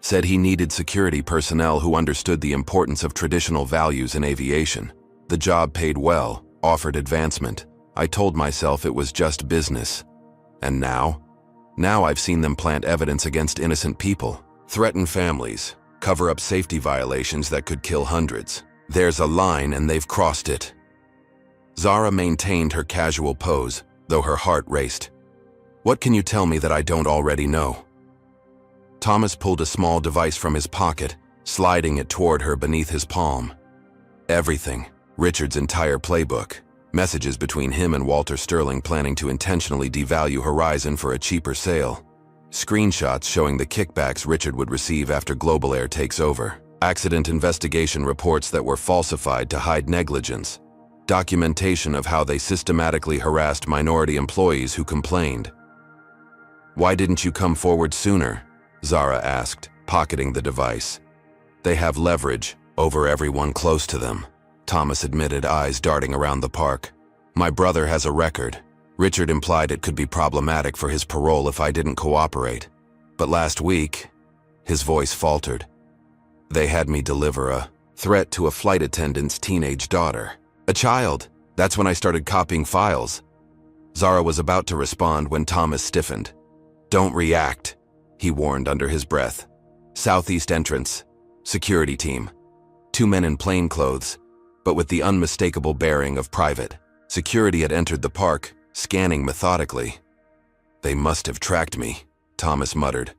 Said he needed security personnel who understood the importance of traditional values in aviation. The job paid well, offered advancement. I told myself it was just business. And now? Now I've seen them plant evidence against innocent people, threaten families, cover up safety violations that could kill hundreds. There's a line and they've crossed it." Zara maintained her casual pose, though her heart raced. "What can you tell me that I don't already know?" Thomas pulled a small device from his pocket, sliding it toward her beneath his palm. "Everything. Richard's entire playbook. Messages between him and Walter Sterling planning to intentionally devalue Horizon for a cheaper sale. Screenshots showing the kickbacks Richard would receive after Global Air takes over. Accident investigation reports that were falsified to hide negligence. Documentation of how they systematically harassed minority employees who complained." "Why didn't you come forward sooner?" Zara asked, pocketing the device. "They have leverage over everyone close to them," Thomas admitted, eyes darting around the park. "My brother has a record. Richard implied it could be problematic for his parole if I didn't cooperate. But last week," his voice faltered, "they had me deliver a threat to a flight attendant's teenage daughter. A child. That's when I started copying files." Zara was about to respond when Thomas stiffened. "Don't react," he warned under his breath. "Southeast entrance. Security team. 2 men in plain clothes, but with the unmistakable bearing of private. Security had entered the park, scanning methodically." "They must have tracked me," Thomas muttered.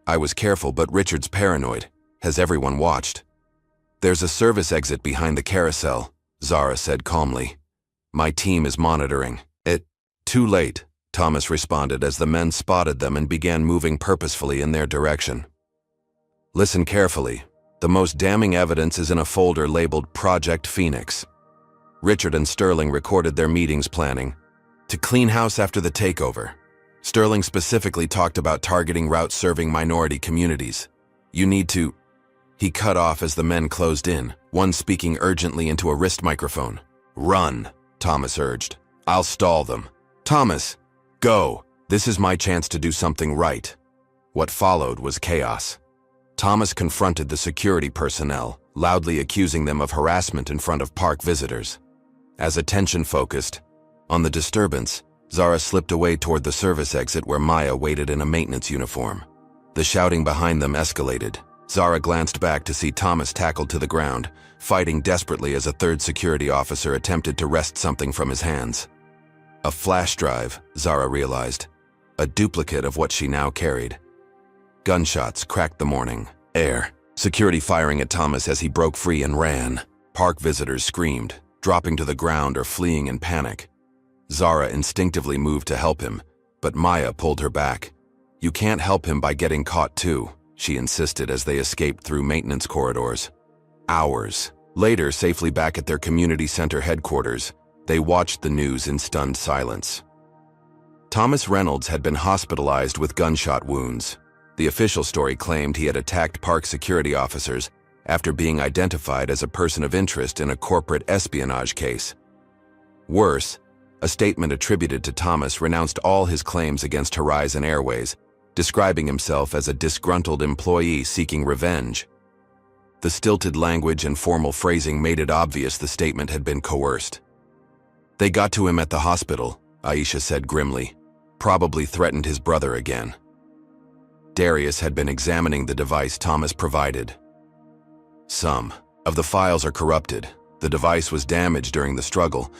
"I was careful, but Richard's paranoid. Has everyone watched?" "There's a service exit behind the carousel," Zara said calmly. "My team is monitoring it." "Too late," Thomas responded as the men spotted them and began moving purposefully in their direction. Listen carefully. The most damning evidence is in a folder labeled Project Phoenix. Richard and Sterling recorded their meetings planning to clean house after the takeover. Sterling specifically talked about targeting routes serving minority communities. You need to... He cut off as the men closed in, one speaking urgently into a wrist microphone. Run, Thomas urged. I'll stall them. Thomas, go. This is my chance to do something right. What followed was chaos. Thomas confronted the security personnel, loudly accusing them of harassment in front of park visitors. As attention focused on the disturbance, Zara slipped away toward the service exit where Maya waited in a maintenance uniform. The shouting behind them escalated. Zara glanced back to see Thomas tackled to the ground, fighting desperately as a third security officer attempted to wrest something from his hands. A flash drive, Zara realized, a duplicate of what she now carried. Gunshots cracked the morning air, security firing at Thomas as he broke free and ran. Park visitors screamed, dropping to the ground or fleeing in panic. Zara instinctively moved to help him, but Maya pulled her back. You can't help him by getting caught too, she insisted as they escaped through maintenance corridors. Hours later, safely back at their community center headquarters, they watched the news in stunned silence. Thomas Reynolds had been hospitalized with gunshot wounds. The official story claimed he had attacked park security officers after being identified as a person of interest in a corporate espionage case. Worse, a statement attributed to Thomas renounced all his claims against Horizon Airways, describing himself as a disgruntled employee seeking revenge. The stilted language and formal phrasing made it obvious the statement had been coerced. They got to him at the hospital, Aisha said grimly. Probably threatened his brother again. Darius had been examining the device Thomas provided. Some of the files are corrupted. The device was damaged during the struggle.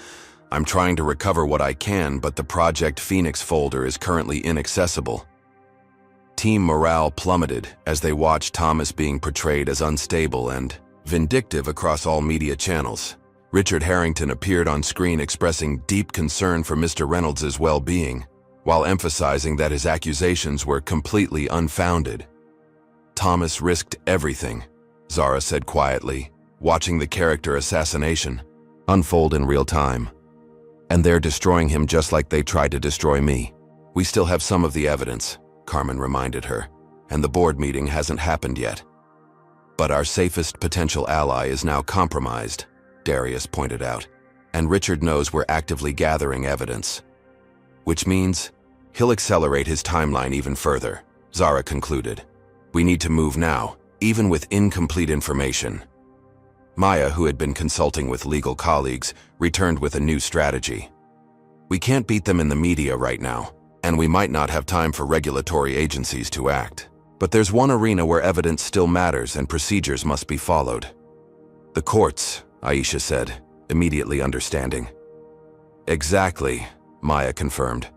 I'm trying to recover what I can, but the Project Phoenix folder is currently inaccessible. Team morale plummeted as they watched Thomas being portrayed as unstable and vindictive across all media channels. Richard Harrington appeared on screen expressing deep concern for Mr. Reynolds' well-being, while emphasizing that his accusations were completely unfounded. Thomas risked everything, Zara said quietly, watching the character assassination unfold in real time. And they're destroying him just like they tried to destroy me. We still have some of the evidence, Carmen reminded her, and the board meeting hasn't happened yet. But our safest potential ally is now compromised, Darius pointed out, and Richard knows we're actively gathering evidence. Which means he'll accelerate his timeline even further, Zara concluded. We need to move now, even with incomplete information. Maya, who had been consulting with legal colleagues, returned with a new strategy. We can't beat them in the media right now, and we might not have time for regulatory agencies to act. But there's one arena where evidence still matters and procedures must be followed. The courts, Aisha said, immediately understanding. Exactly, Maya confirmed.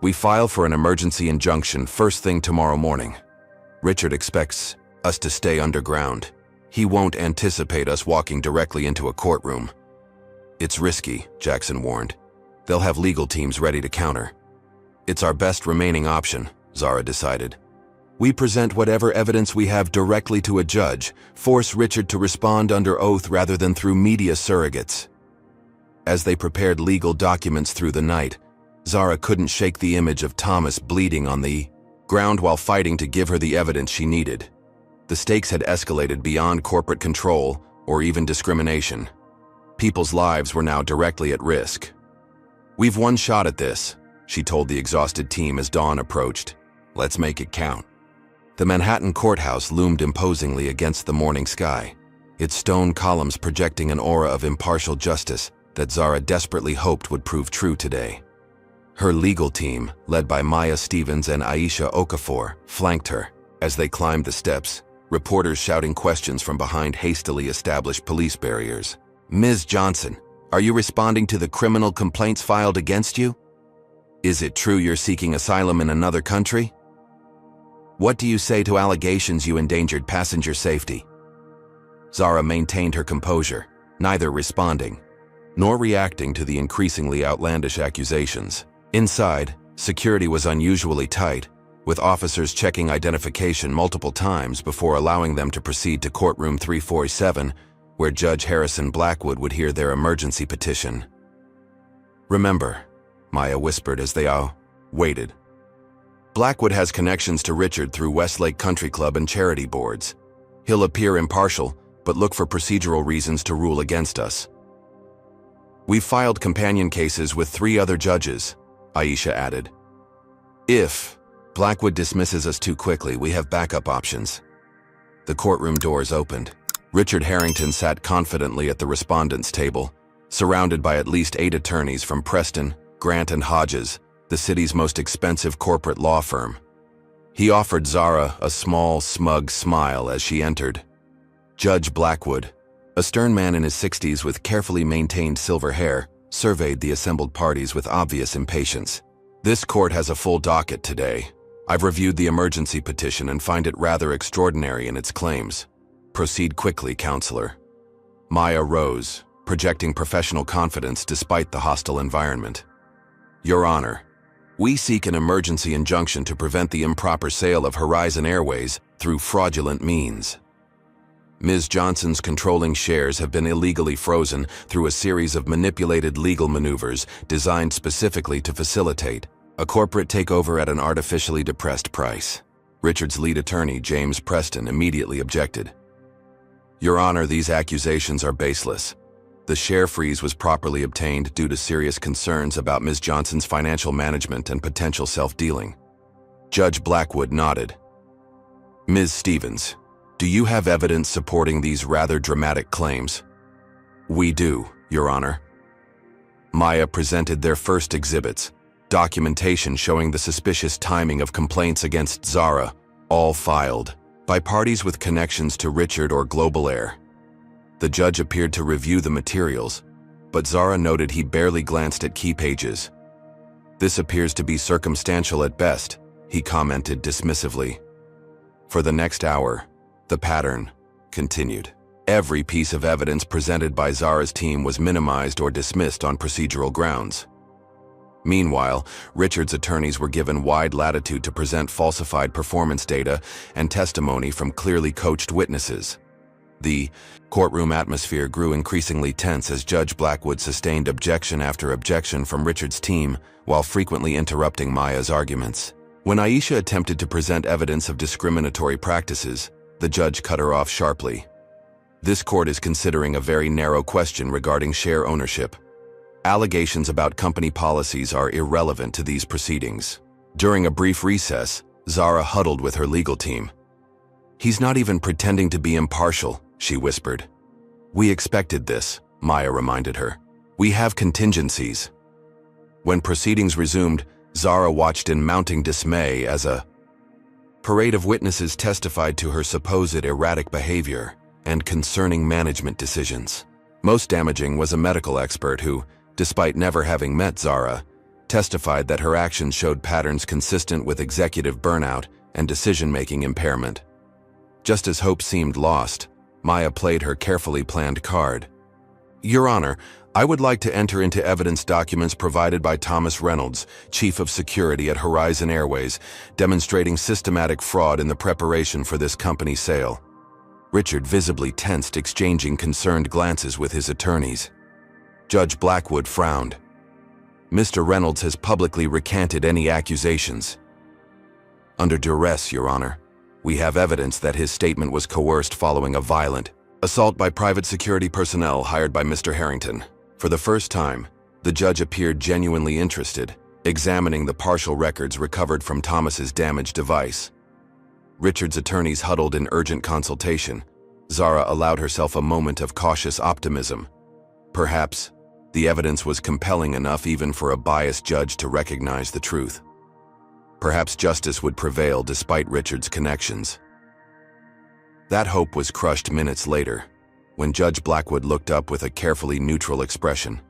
We file for an emergency injunction first thing tomorrow morning. Richard expects us to stay underground. He won't anticipate us walking directly into a courtroom. It's risky, Jackson warned. They'll have legal teams ready to counter. It's our best remaining option, Zara decided. We present whatever evidence we have directly to a judge, force Richard to respond under oath rather than through media surrogates. As they prepared legal documents through the night, Zara couldn't shake the image of Thomas bleeding on the ground while fighting to give her the evidence she needed. The stakes had escalated beyond corporate control or even discrimination. People's lives were now directly at risk. We've one shot at this, she told the exhausted team as dawn approached. Let's make it count. The Manhattan courthouse loomed imposingly against the morning sky, its stone columns projecting an aura of impartial justice that Zara desperately hoped would prove true today. Her legal team, led by Maya Stevens and Aisha Okafor, flanked her. As they climbed the steps, reporters shouting questions from behind hastily established police barriers. Ms. Johnson, are you responding to the criminal complaints filed against you? Is it true you're seeking asylum in another country? What do you say to allegations you endangered passenger safety? Zara maintained her composure, neither responding nor reacting to the increasingly outlandish accusations. Inside, security was unusually tight, with officers checking identification multiple times before allowing them to proceed to courtroom 347, where Judge Harrison Blackwood would hear their emergency petition. "Remember," Maya whispered as they all waited. "Blackwood has connections to Richard through Westlake Country Club and charity boards. He'll appear impartial, but look for procedural reasons to rule against us. We've filed companion cases with 3 other judges," Aisha added. "If Blackwood dismisses us too quickly, we have backup options." The courtroom doors opened. Richard Harrington sat confidently at the respondents' table, surrounded by at least 8 attorneys from Preston, Grant & Hodges, the city's most expensive corporate law firm. He offered Zara a small, smug smile as she entered. Judge Blackwood, a stern man in his 60s with carefully maintained silver hair, surveyed the assembled parties with obvious impatience. "This court has a full docket today. I've reviewed the emergency petition and find it rather extraordinary in its claims. Proceed quickly, counselor." Maya rose, projecting professional confidence despite the hostile environment. "Your Honor, we seek an emergency injunction to prevent the improper sale of Horizon Airways through fraudulent means. Ms. Johnson's controlling shares have been illegally frozen through a series of manipulated legal maneuvers designed specifically to facilitate a corporate takeover at an artificially depressed price." Richard's lead attorney, James Preston, immediately objected. "Your Honor, these accusations are baseless. The share freeze was properly obtained due to serious concerns about Ms. Johnson's financial management and potential self-dealing." Judge Blackwood nodded. "Ms. Stevens, do you have evidence supporting these rather dramatic claims?" "We do, Your Honor." Maya presented their first exhibits, documentation showing the suspicious timing of complaints against Zara, all filed by parties with connections to Richard or Global Air. The judge appeared to review the materials, but Zara noted he barely glanced at key pages. "This appears to be circumstantial at best," he commented dismissively. For the next hour, the pattern continued. Every piece of evidence presented by Zara's team was minimized or dismissed on procedural grounds. Meanwhile, Richard's attorneys were given wide latitude to present falsified performance data and testimony from clearly coached witnesses. The courtroom atmosphere grew increasingly tense as Judge Blackwood sustained objection after objection from Richard's team while frequently interrupting Maya's arguments. When Aisha attempted to present evidence of discriminatory practices, the judge cut her off sharply. "This court is considering a very narrow question regarding share ownership. Allegations about company policies are irrelevant to these proceedings." During a brief recess, Zara huddled with her legal team. "He's not even pretending to be impartial," she whispered. "We expected this," Maya reminded her. "We have contingencies." When proceedings resumed, Zara watched in mounting dismay as a parade of witnesses testified to her supposed erratic behavior and concerning management decisions. Most damaging was a medical expert who, despite never having met Zara, testified that her actions showed patterns consistent with executive burnout and decision-making impairment. Just as hope seemed lost, Maya played her carefully planned card. "Your Honor, I would like to enter into evidence documents provided by Thomas Reynolds, Chief of Security at Horizon Airways, demonstrating systematic fraud in the preparation for this company sale." Richard visibly tensed, exchanging concerned glances with his attorneys. Judge Blackwood frowned. "Mr. Reynolds has publicly recanted any accusations." "Under duress, Your Honor. We have evidence that his statement was coerced following a violent assault by private security personnel hired by Mr. Harrington." For the first time, the judge appeared genuinely interested, examining the partial records recovered from Thomas's damaged device. Richard's attorneys huddled in urgent consultation. Zara allowed herself a moment of cautious optimism. Perhaps the evidence was compelling enough even for a biased judge to recognize the truth. Perhaps justice would prevail despite Richard's connections. That hope was crushed minutes later, when Judge Blackwood looked up with a carefully neutral expression.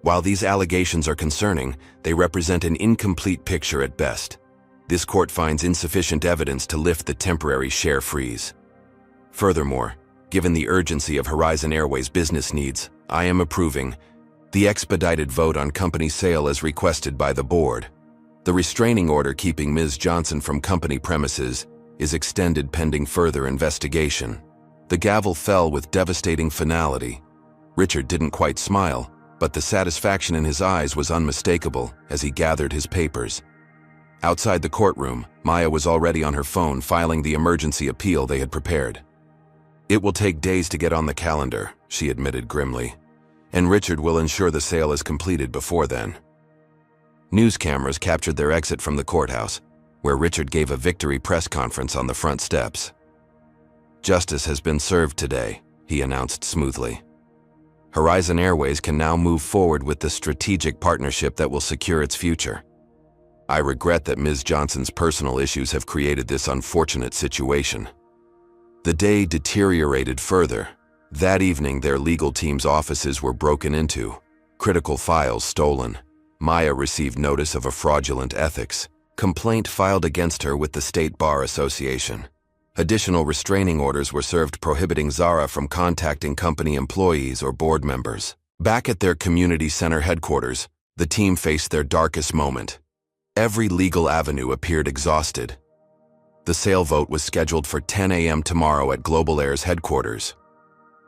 "While these allegations are concerning, they represent an incomplete picture at best. This court finds insufficient evidence to lift the temporary share freeze. Furthermore, given the urgency of Horizon Airways' business needs, I am approving The expedited vote on company sale as requested by the board. The restraining order keeping Ms. Johnson from company premises is extended pending further investigation. The gavel fell with devastating finality. Richard didn't quite smile, but the satisfaction in his eyes was unmistakable as he gathered his papers. Outside the courtroom, Maya was already on her phone filing the emergency appeal they had prepared. "It will take days to get on the calendar," she admitted grimly, "and Richard will ensure the sale is completed before then." News cameras captured their exit from the courthouse, where Richard gave a victory press conference on the front steps. "Justice has been served today," he announced smoothly. "Horizon Airways can now move forward with the strategic partnership that will secure its future. I regret that Ms. Johnson's personal issues have created this unfortunate situation." The day deteriorated further. That evening, their legal team's offices were broken into, critical files stolen. Maya received notice of a fraudulent ethics complaint filed against her with the State Bar Association. Additional restraining orders were served prohibiting Zara from contacting company employees or board members. Back at their community center headquarters, the team faced their darkest moment. Every legal avenue appeared exhausted. The sale vote was scheduled for 10 a.m. tomorrow at Global Air's headquarters.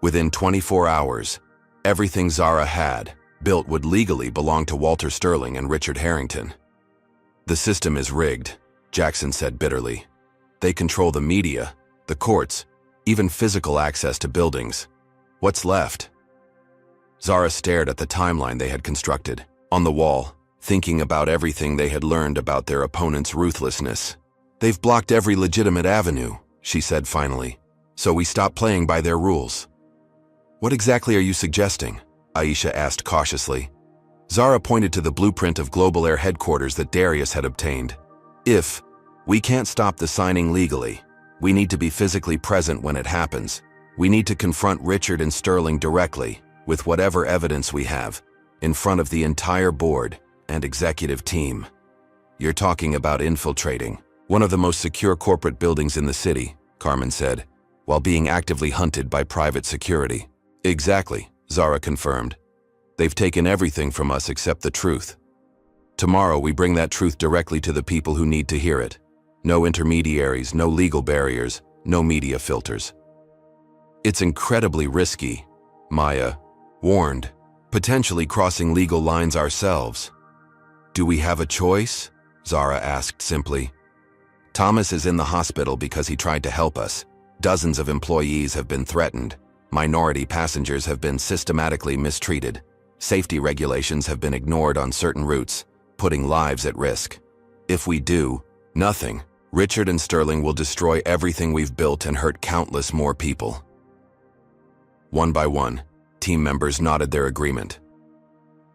Within 24 hours, everything Zara had built would legally belong to Walter Sterling and Richard Harrington. "The system is rigged," Jackson said bitterly. "They control the media, the courts, even physical access to buildings. What's left?" Zara stared at the timeline they had constructed, on the wall, thinking about everything they had learned about their opponent's ruthlessness. "They've blocked every legitimate avenue," she said finally, "so we stop playing by their rules." "What exactly are you suggesting?" Aisha asked cautiously. Zara pointed to the blueprint of Global Air headquarters that Darius had obtained. "If we can't stop the signing legally, we need to be physically present when it happens. We need to confront Richard and Sterling directly, with whatever evidence we have, in front of the entire board and executive team." "You're talking about infiltrating one of the most secure corporate buildings in the city," Carmen said, "while being actively hunted by private security." "Exactly," Zara confirmed. "They've taken everything from us except the truth. Tomorrow we bring that truth directly to the people who need to hear it. No intermediaries, no legal barriers, no media filters." "It's incredibly risky," Maya warned, "potentially crossing legal lines ourselves." "Do we have a choice?" Zara asked simply. "Thomas is in the hospital because he tried to help us. Dozens of employees have been threatened. Minority passengers have been systematically mistreated. Safety regulations have been ignored on certain routes, putting lives at risk. If we do nothing, Richard and Sterling will destroy everything we've built and hurt countless more people." One by one, team members nodded their agreement.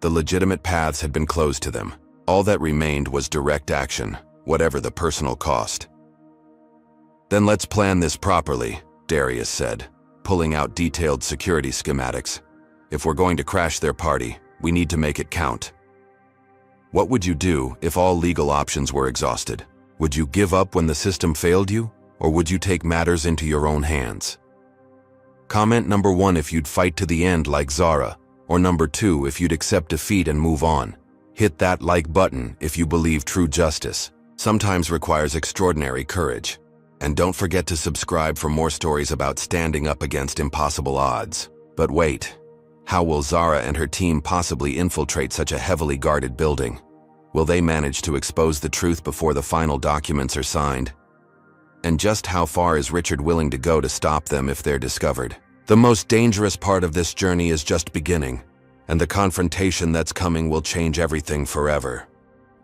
The legitimate paths had been closed to them. All that remained was direct action, whatever the personal cost. "Then let's plan this properly," Darius said, pulling out detailed security schematics. "If we're going to crash their party, we need to make it count." "What would you do if all legal options were exhausted? Would you give up when the system failed you, or would you take matters into your own hands?" Comment number 1 if you'd fight to the end like Zara, or number 2 if you'd accept defeat and move on. Hit that like button if you believe true justice sometimes requires extraordinary courage. And don't forget to subscribe for more stories about standing up against impossible odds. But wait, how will Zara and her team possibly infiltrate such a heavily guarded building? Will they manage to expose the truth before the final documents are signed? And just how far is Richard willing to go to stop them if they're discovered? The most dangerous part of this journey is just beginning, and the confrontation that's coming will change everything forever.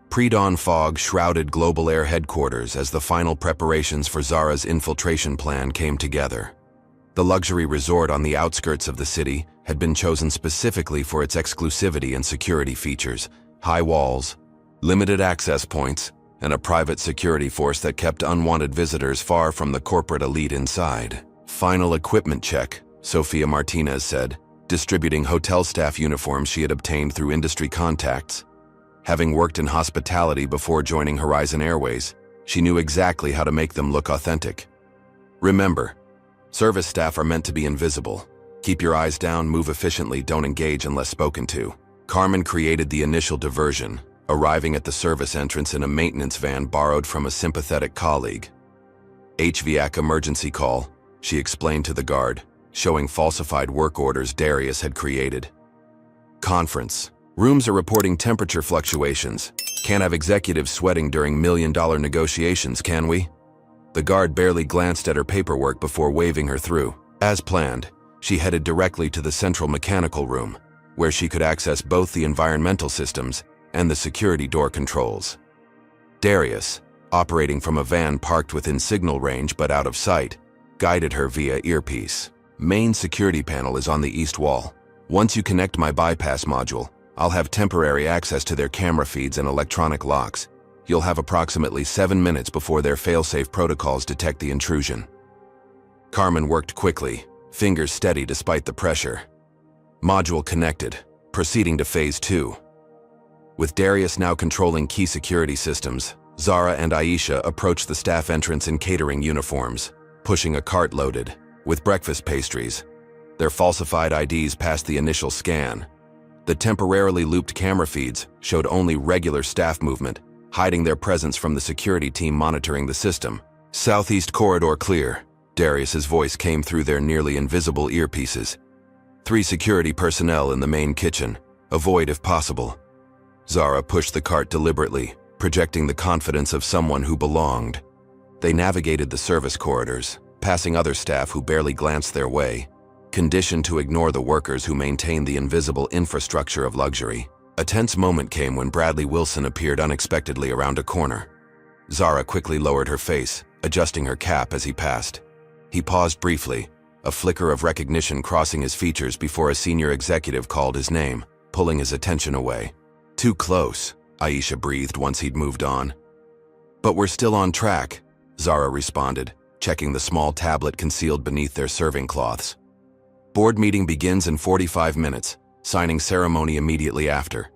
Pre-dawn fog shrouded Global Air headquarters as the final preparations for Zara's infiltration plan came together. The luxury resort on the outskirts of the city had been chosen specifically for its exclusivity and security features: high walls, limited access points, and a private security force that kept unwanted visitors far from the corporate elite inside. "Final equipment check," Sofia Martinez said, distributing hotel staff uniforms she had obtained through industry contacts. Having worked in hospitality before joining Horizon Airways, she knew exactly how to make them look authentic. "Remember, service staff are meant to be invisible. Keep your eyes down, move efficiently, don't engage unless spoken to." Carmen created the initial diversion, arriving at the service entrance in a maintenance van borrowed from a sympathetic colleague. HVAC emergency call, she explained to the guard, showing falsified work orders Darius had created. Conference. Rooms are reporting temperature fluctuations. Can't have executives sweating during million-dollar negotiations, can we? The guard barely glanced at her paperwork before waving her through. As planned, she headed directly to the central mechanical room, where she could access both the environmental systems and the security door controls. Darius, operating from a van parked within signal range but out of sight, guided her via earpiece. Main security panel is on the east wall. Once you connect my bypass module, I'll have temporary access to their camera feeds and electronic locks. You'll have approximately 7 minutes before their fail-safe protocols detect the intrusion. Carmen worked quickly, fingers steady despite the pressure. Module connected, proceeding to Phase 2. With Darius now controlling key security systems, Zara and Aisha approached the staff entrance in catering uniforms, pushing a cart loaded with breakfast pastries. Their falsified IDs passed the initial scan. The temporarily looped camera feeds showed only regular staff movement, hiding their presence from the security team monitoring the system. Southeast corridor clear. Darius's voice came through their nearly invisible earpieces. 3 security personnel in the main kitchen. Avoid if possible. Zara pushed the cart deliberately, projecting the confidence of someone who belonged. They navigated the service corridors, passing other staff who barely glanced their way, conditioned to ignore the workers who maintained the invisible infrastructure of luxury. A tense moment came when Bradley Wilson appeared unexpectedly around a corner. Zara quickly lowered her face, adjusting her cap as he passed. He paused briefly, a flicker of recognition crossing his features before a senior executive called his name, pulling his attention away. Too close, Aisha breathed once he'd moved on. But we're still on track, Zara responded, checking the small tablet concealed beneath their serving cloths. Board meeting begins in 45 minutes, signing ceremony immediately after.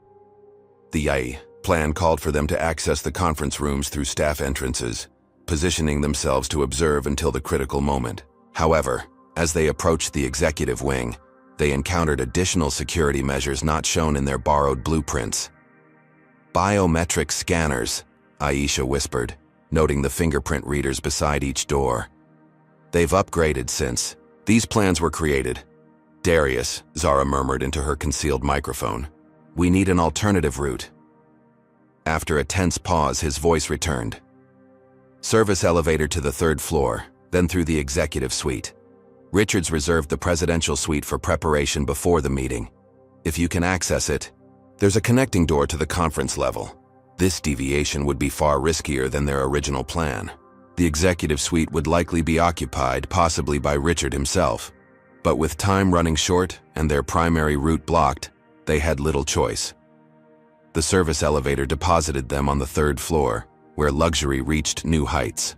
The plan called for them to access the conference rooms through staff entrances, positioning themselves to observe until the critical moment. However, as they approached the executive wing, they encountered additional security measures not shown in their borrowed blueprints. Biometric scanners, Aisha whispered, noting the fingerprint readers beside each door. They've upgraded since. These plans were created. Darius, Zara murmured into her concealed microphone. We need an alternative route. After a tense pause, his voice returned. Service elevator to the 3rd floor, then through the executive suite. Richards reserved the presidential suite for preparation before the meeting. If you can access it, there's a connecting door to the conference level. This deviation would be far riskier than their original plan. The executive suite would likely be occupied, possibly by Richard himself. But with time running short and their primary route blocked, they had little choice. The service elevator deposited them on the 3rd floor, where luxury reached new heights.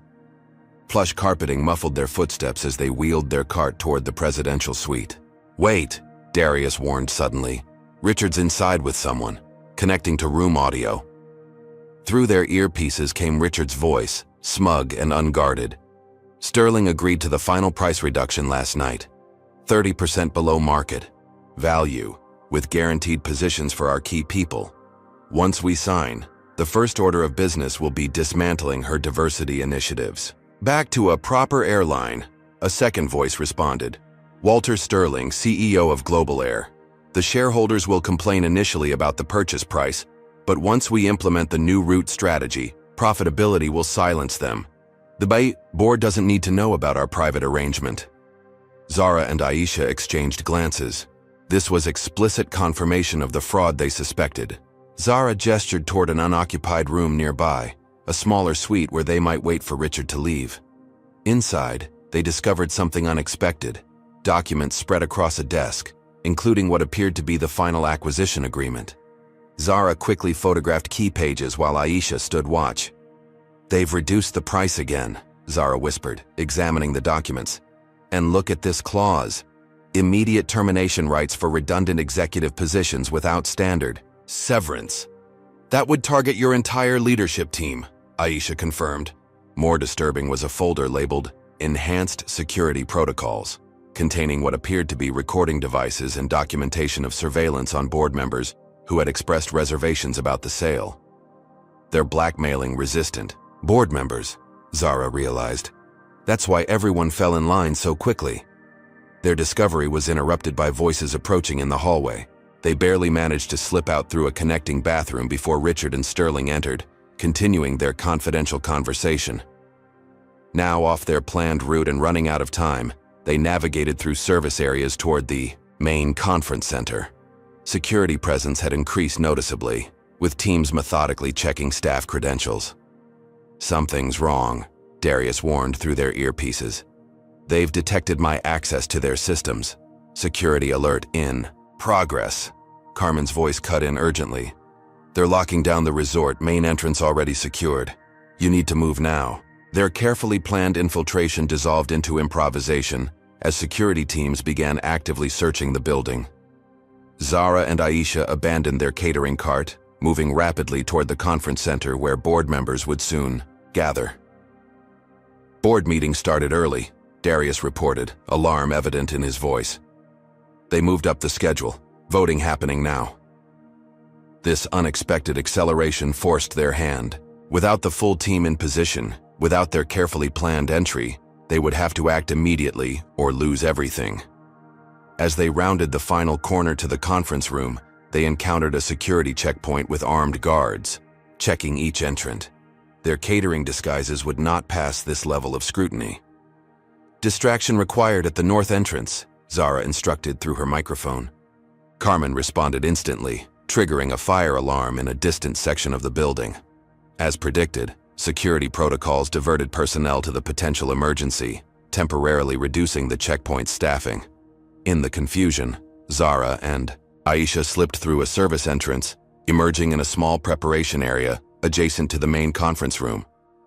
Plush carpeting muffled their footsteps as they wheeled their cart toward the presidential suite. Wait, Darius warned suddenly. Richard's inside with someone, connecting to room audio. Through their earpieces came Richard's voice, smug and unguarded. Sterling agreed to the final price reduction last night. 30% below market value, with guaranteed positions for our key people. Once we sign, the first order of business will be dismantling her diversity initiatives. Back to a proper airline, a second voice responded. Walter Sterling, CEO of Global Air. The shareholders will complain initially about the purchase price, but once we implement the new route strategy, profitability will silence them. The board doesn't need to know about our private arrangement. Zara and Aisha exchanged glances. This was explicit confirmation of the fraud they suspected. Zara gestured toward an unoccupied room nearby, a smaller suite where they might wait for Richard to leave. Inside, they discovered something unexpected. Documents spread across a desk, including what appeared to be the final acquisition agreement. Zara quickly photographed key pages while Aisha stood watch. They've reduced the price again, Zara whispered, examining the documents. And look at this clause. Immediate termination rights for redundant executive positions without standard severance. That would target your entire leadership team, Aisha confirmed. More disturbing was a folder labeled Enhanced Security Protocols, containing what appeared to be recording devices and documentation of surveillance on board members who had expressed reservations about the sale. They're blackmailing resistant board members, Zara realized. That's why everyone fell in line so quickly. Their discovery was interrupted by voices approaching in the hallway. They barely managed to slip out through a connecting bathroom before Richard and Sterling entered, continuing their confidential conversation. Now off their planned route and running out of time, they navigated through service areas toward the main conference center. Security presence had increased noticeably, with teams methodically checking staff credentials. "Something's wrong," Darius warned through their earpieces. "They've detected my access to their systems. Security alert in progress." Carmen's voice cut in urgently. "They're locking down the resort, main entrance already secured. You need to move now." Their carefully planned infiltration dissolved into improvisation as security teams began actively searching the building. Zara and Aisha abandoned their catering cart, moving rapidly toward the conference center where board members would soon gather. Board meeting started early, Darius reported, alarm evident in his voice. They moved up the schedule, voting happening now. This unexpected acceleration forced their hand. Without the full team in position, without their carefully planned entry, they would have to act immediately or lose everything. As they rounded the final corner to the conference room, they encountered a security checkpoint with armed guards, checking each entrant. Their catering disguises would not pass this level of scrutiny. "Distraction required at the north entrance," Zara instructed through her microphone. Carmen responded instantly, triggering a fire alarm in a distant section of the building. As predicted, security protocols diverted personnel to the potential emergency, temporarily reducing the checkpoint's staffing. In the confusion, Zara and Aisha slipped through a service entrance, emerging in a small preparation area adjacent to the main conference room.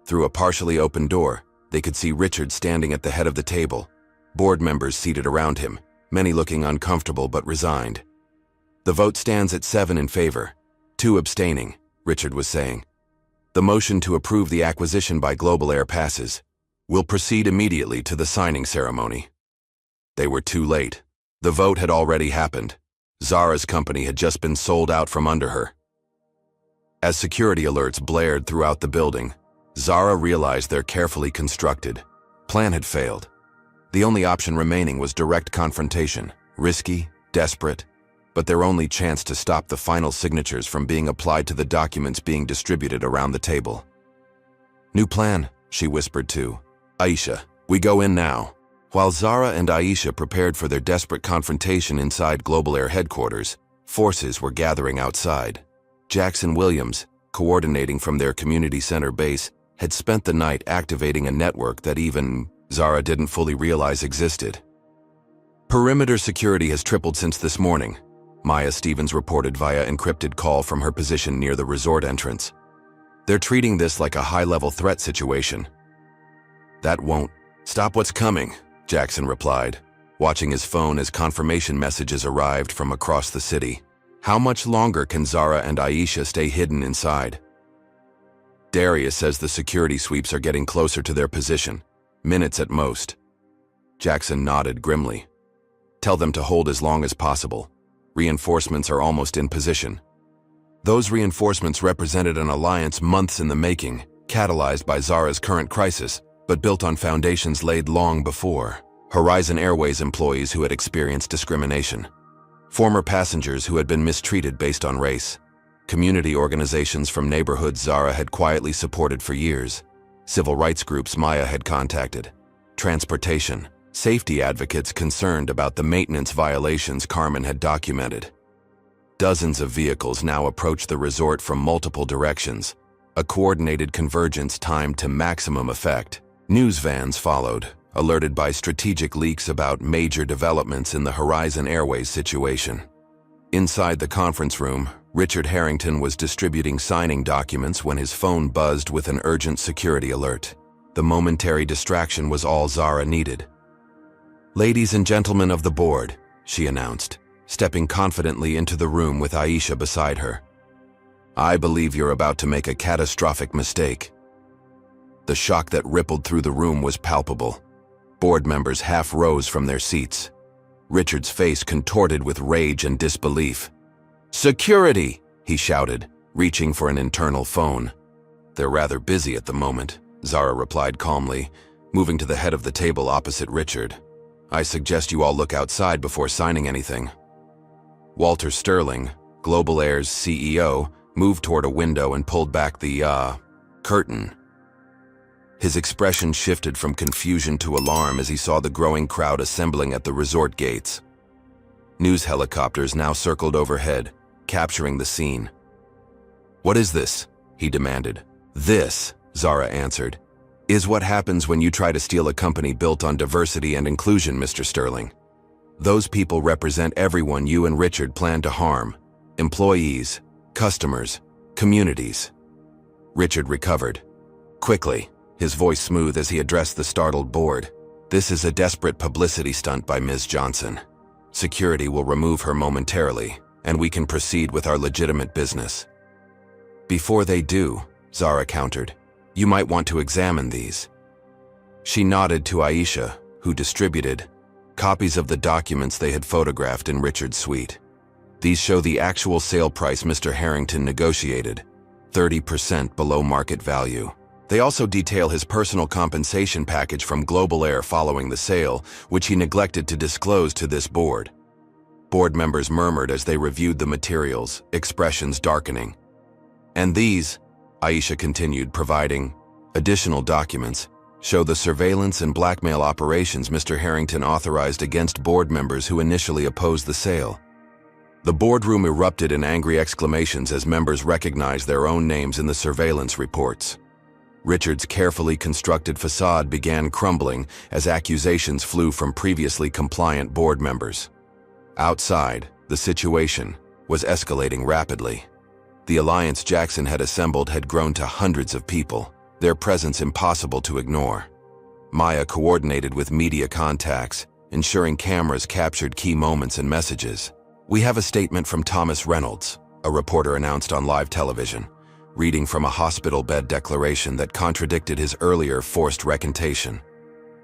Through a partially open door, they could see Richard standing at the head of the table, board members seated around him, many looking uncomfortable but resigned. "The vote stands at 7 in favor, 2 abstaining," Richard was saying. "The motion to approve the acquisition by Global Air passes. We'll proceed immediately to the signing ceremony." They were too late. The vote had already happened. Zara's company had just been sold out from under her. As security alerts blared throughout the building, Zara realized their carefully constructed plan had failed. The only option remaining was direct confrontation, risky, desperate, but their only chance to stop the final signatures from being applied to the documents being distributed around the table. "New plan," she whispered to Aisha. "We go in now." While Zara and Aisha prepared for their desperate confrontation inside Global Air headquarters, forces were gathering outside. Jackson Williams, coordinating from their community center base, had spent the night activating a network that even Zara didn't fully realize existed. "Perimeter security has tripled since this morning," Maya Stevens reported via encrypted call from her position near the resort entrance. "They're treating this like a high-level threat situation." "That won't stop what's coming," Jackson replied, watching his phone as confirmation messages arrived from across the city. "How much longer can Zara and Aisha stay hidden inside?" "Darius says the security sweeps are getting closer to their position, minutes at most." Jackson nodded grimly. "Tell them to hold as long as possible. Reinforcements are almost in position." Those reinforcements represented an alliance months in the making, catalyzed by Zara's current crisis, but built on foundations laid long before. Horizon Airways employees who had experienced discrimination. Former passengers who had been mistreated based on race. Community organizations from neighborhoods Zara had quietly supported for years. Civil rights groups Maya had contacted. Transportation. Safety advocates concerned about the maintenance violations Carmen had documented. Dozens of vehicles now approached the resort from multiple directions, a coordinated convergence timed to maximum effect. News vans followed, alerted by strategic leaks about major developments in the Horizon Airways situation. Inside the conference room, Richard Harrington was distributing signing documents when his phone buzzed with an urgent security alert. The momentary distraction was all Zara needed. "Ladies and gentlemen of the board," she announced, stepping confidently into the room with Aisha beside her. "I believe you're about to make a catastrophic mistake." The shock that rippled through the room was palpable. Board members half rose from their seats. Richard's face contorted with rage and disbelief. "Security!" he shouted, reaching for an internal phone. "They're rather busy at the moment," Zara replied calmly, moving to the head of the table opposite Richard. "I suggest you all look outside before signing anything." Walter Sterling, Global Air's CEO, moved toward a window and pulled back the, curtain. His expression shifted from confusion to alarm as he saw the growing crowd assembling at the resort gates. News helicopters now circled overhead, capturing the scene. "What is this?" he demanded. "This," Zara answered, "is what happens when you try to steal a company built on diversity and inclusion, Mr. Sterling. Those people represent everyone you and Richard plan to harm: employees, customers, communities." Richard recovered quickly, his voice smooth as he addressed the startled board. "This is a desperate publicity stunt by Ms. Johnson. Security will remove her momentarily, and we can proceed with our legitimate business." "Before they do," Zara countered, "you might want to examine these." She nodded to Aisha, who distributed copies of the documents they had photographed in Richard's suite. "These show the actual sale price Mr. Harrington negotiated, 30% below market value. They also detail his personal compensation package from Global Air following the sale, which he neglected to disclose to this board." Board members murmured as they reviewed the materials, expressions darkening. "And these," Aisha continued, providing additional documents, "show the surveillance and blackmail operations Mr. Harrington authorized against board members who initially opposed the sale." The boardroom erupted in angry exclamations as members recognized their own names in the surveillance reports. Richard's carefully constructed facade began crumbling as accusations flew from previously compliant board members. Outside, the situation was escalating rapidly. The alliance Jackson had assembled had grown to hundreds of people, their presence impossible to ignore. Maya coordinated with media contacts, ensuring cameras captured key moments and messages. "We have a statement from Thomas Reynolds," a reporter announced on live television, reading from a hospital bed declaration that contradicted his earlier forced recantation.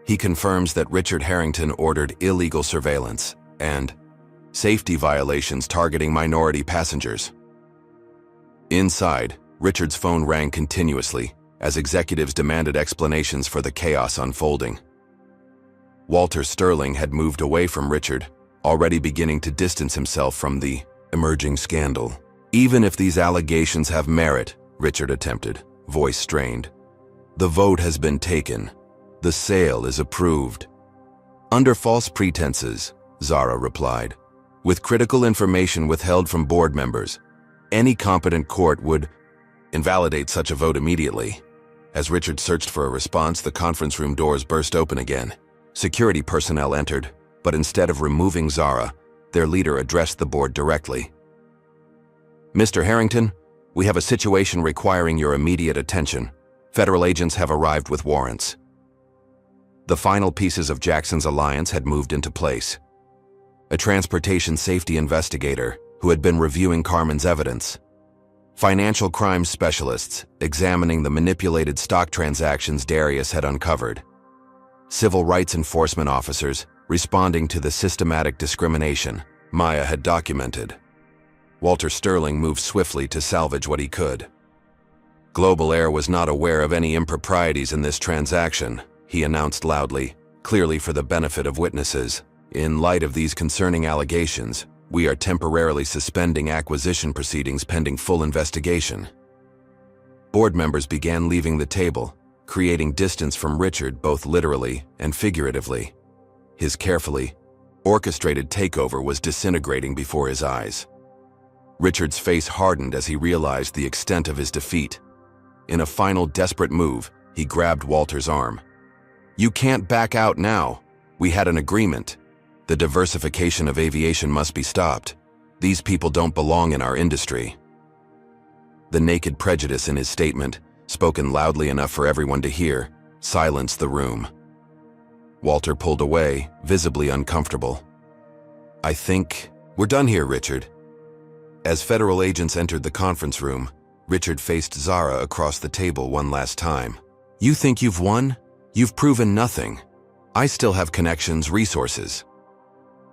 He confirms that Richard Harrington ordered illegal surveillance and safety violations targeting minority passengers. Inside, Richard's phone rang continuously as executives demanded explanations for the chaos unfolding. Walter Sterling had moved away from Richard, already beginning to distance himself from the emerging scandal. "Even if these allegations have merit," Richard attempted, voice strained, "the vote has been taken. The sale is approved." "Under false pretenses," Zara replied, "with critical information withheld from board members. Any competent court would invalidate such a vote immediately." As Richard searched for a response, the conference room doors burst open again. Security personnel entered, but instead of removing Zara, their leader addressed the board directly. "Mr. Harrington, we have a situation requiring your immediate attention. Federal agents have arrived with warrants." The final pieces of Jackson's alliance had moved into place. A transportation safety investigator who had been reviewing Carmen's evidence. Financial crimes specialists examining the manipulated stock transactions Darius had uncovered. Civil rights enforcement officers responding to the systematic discrimination Maya had documented. Walter Sterling moved swiftly to salvage what he could. "Global Air was not aware of any improprieties in this transaction," he announced loudly, clearly for the benefit of witnesses. "In light of these concerning allegations, we are temporarily suspending acquisition proceedings pending full investigation." Board members began leaving the table, creating distance from Richard both literally and figuratively. His carefully orchestrated takeover was disintegrating before his eyes. Richard's face hardened as he realized the extent of his defeat. In a final desperate move, he grabbed Walter's arm. "You can't back out now. We had an agreement. The diversification of aviation must be stopped. These people don't belong in our industry." The naked prejudice in his statement, spoken loudly enough for everyone to hear, silenced the room. Walter pulled away, visibly uncomfortable. "I think we're done here, Richard." As federal agents entered the conference room, Richard faced Zara across the table one last time. "You think you've won? You've proven nothing. I still have connections, resources."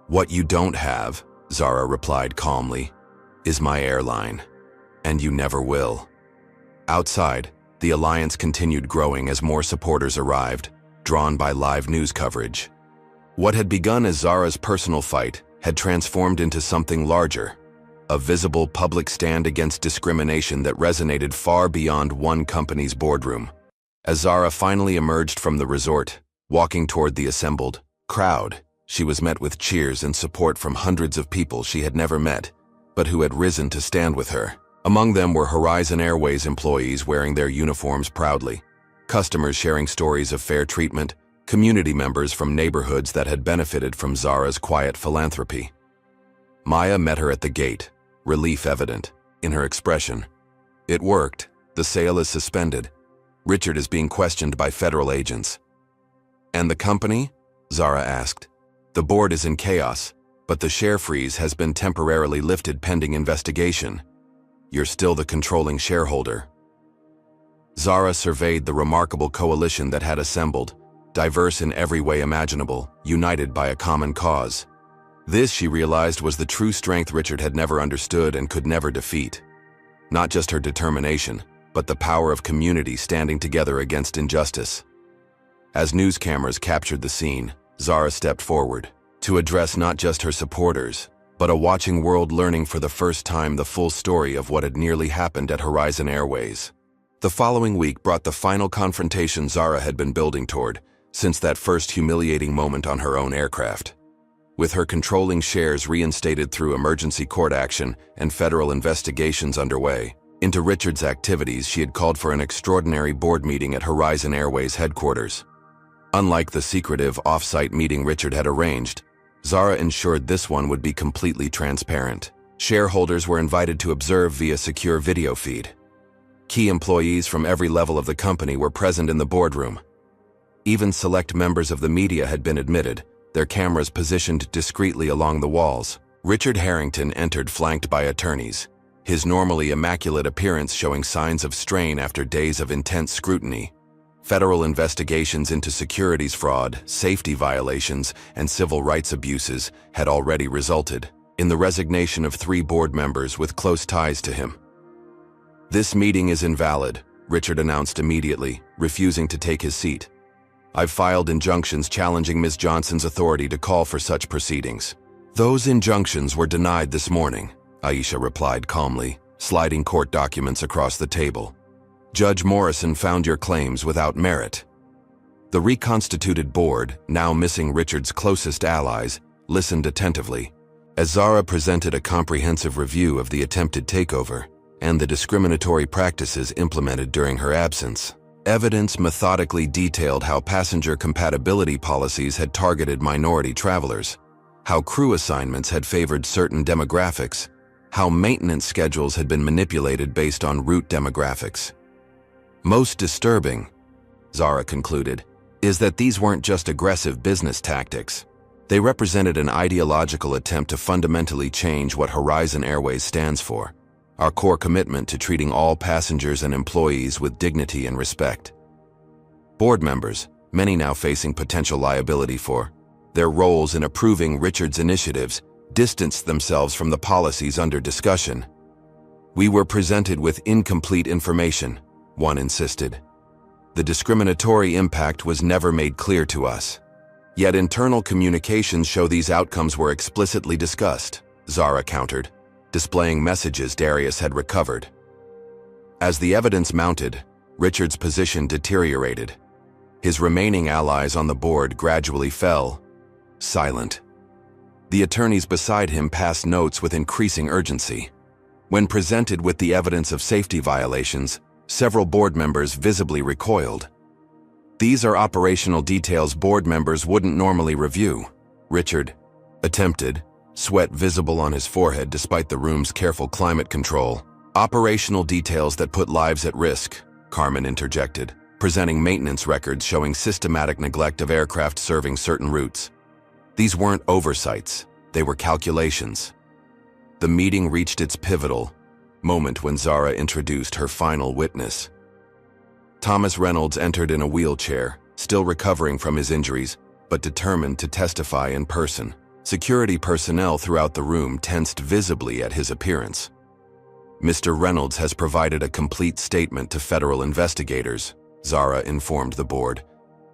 "What you don't have," Zara replied calmly, is my airline, and you never will." Outside, the alliance continued growing as more supporters arrived, drawn by live news coverage. What had begun as Zara's personal fight had transformed into something larger, a visible public stand against discrimination that resonated far beyond one company's boardroom. As Zara finally emerged from the resort, walking toward the assembled crowd, she was met with cheers and support from hundreds of people she had never met, but who had risen to stand with her. Among them were Horizon Airways employees wearing their uniforms proudly, customers sharing stories of fair treatment, community members from neighborhoods that had benefited from Zara's quiet philanthropy. Maya met her at the gate, relief evident in her expression. "It worked. The sale is suspended. Richard is being questioned by federal agents." "And the company?" Zara asked. "The board is in chaos, but the share freeze has been temporarily lifted pending investigation. You're still the controlling shareholder." Zara surveyed the remarkable coalition that had assembled, diverse in every way imaginable, united by a common cause. This, she realized, was the true strength Richard had never understood and could never defeat. Not just her determination, but the power of community standing together against injustice. As news cameras captured the scene, Zara stepped forward to address not just her supporters, but a watching world learning for the first time the full story of what had nearly happened at Horizon Airways. The following week brought the final confrontation Zara had been building toward since that first humiliating moment on her own aircraft. With her controlling shares reinstated through emergency court action and federal investigations underway, into Richard's activities, she had called for an extraordinary board meeting at Horizon Airways headquarters. Unlike the secretive off-site meeting Richard had arranged, Zara ensured this one would be completely transparent. Shareholders were invited to observe via secure video feed. Key employees from every level of the company were present in the boardroom. Even select members of the media had been admitted, their cameras positioned discreetly along the walls. Richard Harrington entered flanked by attorneys, his normally immaculate appearance showing signs of strain after days of intense scrutiny. Federal investigations into securities fraud, safety violations, and civil rights abuses had already resulted in the resignation of 3 board members with close ties to him. "This meeting is invalid," Richard announced immediately, refusing to take his seat. "I've filed injunctions challenging Ms. Johnson's authority to call for such proceedings." "Those injunctions were denied this morning," Aisha replied calmly, sliding court documents across the table. "Judge Morrison found your claims without merit." The reconstituted board, now missing Richard's closest allies, listened attentively as Zara presented a comprehensive review of the attempted takeover and the discriminatory practices implemented during her absence. Evidence methodically detailed how passenger compatibility policies had targeted minority travelers, how crew assignments had favored certain demographics, how maintenance schedules had been manipulated based on route demographics. Most disturbing, Zara concluded, is that these weren't just aggressive business tactics. They represented an ideological attempt to fundamentally change what Horizon Airways stands for, our core commitment to treating all passengers and employees with dignity and respect. Board members, many now facing potential liability for their roles in approving Richard's initiatives, distanced themselves from the policies under discussion. "We were presented with incomplete information," one insisted. "The discriminatory impact was never made clear to us." Yet internal communications show these outcomes were explicitly discussed, Zara countered, displaying messages Darius had recovered. As the evidence mounted, Richard's position deteriorated. His remaining allies on the board gradually fell, silent. The attorneys beside him passed notes with increasing urgency. When presented with the evidence of safety violations, several board members visibly recoiled. "These are operational details board members wouldn't normally review," Richard attempted, sweat visible on his forehead despite the room's careful climate control. "Operational details that put lives at risk," Carmen interjected, presenting maintenance records showing systematic neglect of aircraft serving certain routes. These weren't oversights, they were calculations. The meeting reached its pivotal moment when Zara introduced her final witness. Thomas Reynolds entered in a wheelchair, still recovering from his injuries, but determined to testify in person. Security personnel throughout the room tensed visibly at his appearance. Mr. Reynolds has provided a complete statement to federal investigators, Zara informed the board.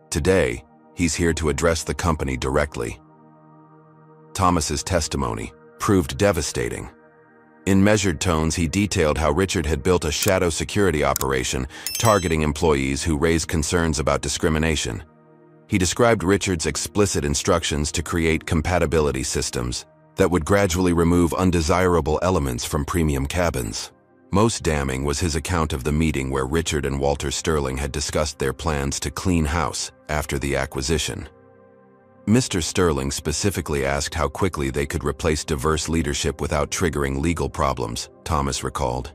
Today, he's here to address the company directly. Thomas's testimony proved devastating. In measured tones, he detailed how Richard had built a shadow security operation targeting employees who raised concerns about discrimination. He described Richard's explicit instructions to create compatibility systems that would gradually remove undesirable elements from premium cabins. Most damning was his account of the meeting where Richard and Walter Sterling had discussed their plans to clean house after the acquisition. Mr. Sterling specifically asked how quickly they could replace diverse leadership without triggering legal problems, Thomas recalled.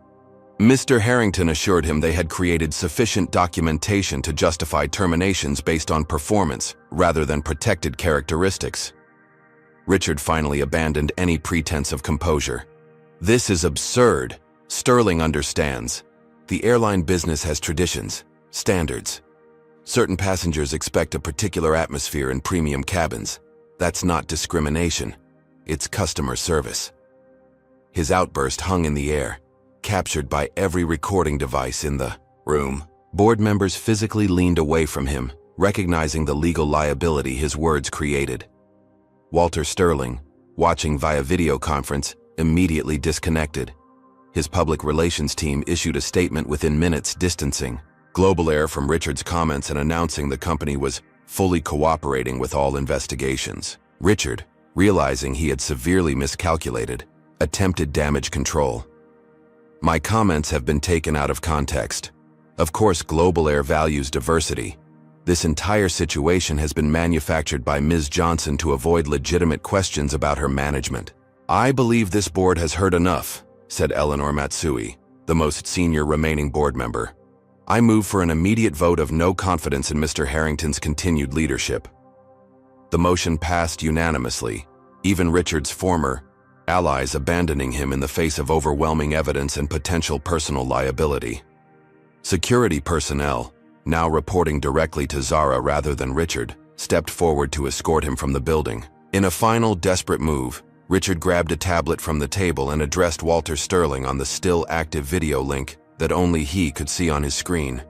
Mr. Harrington assured him they had created sufficient documentation to justify terminations based on performance rather than protected characteristics. Richard finally abandoned any pretense of composure. This is absurd. Sterling understands. The airline business has traditions, standards. Certain passengers expect a particular atmosphere in premium cabins. That's not discrimination. It's customer service. His outburst hung in the air, captured by every recording device in the room. Board members physically leaned away from him, recognizing the legal liability his words created. Walter Sterling, watching via video conference, immediately disconnected. His public relations team issued a statement within minutes, distancing Global Air from Richard's comments and announcing the company was fully cooperating with all investigations. Richard, realizing he had severely miscalculated, attempted damage control. My comments have been taken out of context. Of course, Global Air values diversity. This entire situation has been manufactured by Ms. Johnson to avoid legitimate questions about her management. I believe this board has heard enough, said Eleanor Matsui, the most senior remaining board member. I move for an immediate vote of no confidence in Mr. Harrington's continued leadership. The motion passed unanimously, even Richard's former allies abandoning him in the face of overwhelming evidence and potential personal liability. Security personnel, now reporting directly to Zara rather than Richard, stepped forward to escort him from the building. In a final desperate move, Richard grabbed a tablet from the table and addressed Walter Sterling on the still active video link that only he could see on his screen.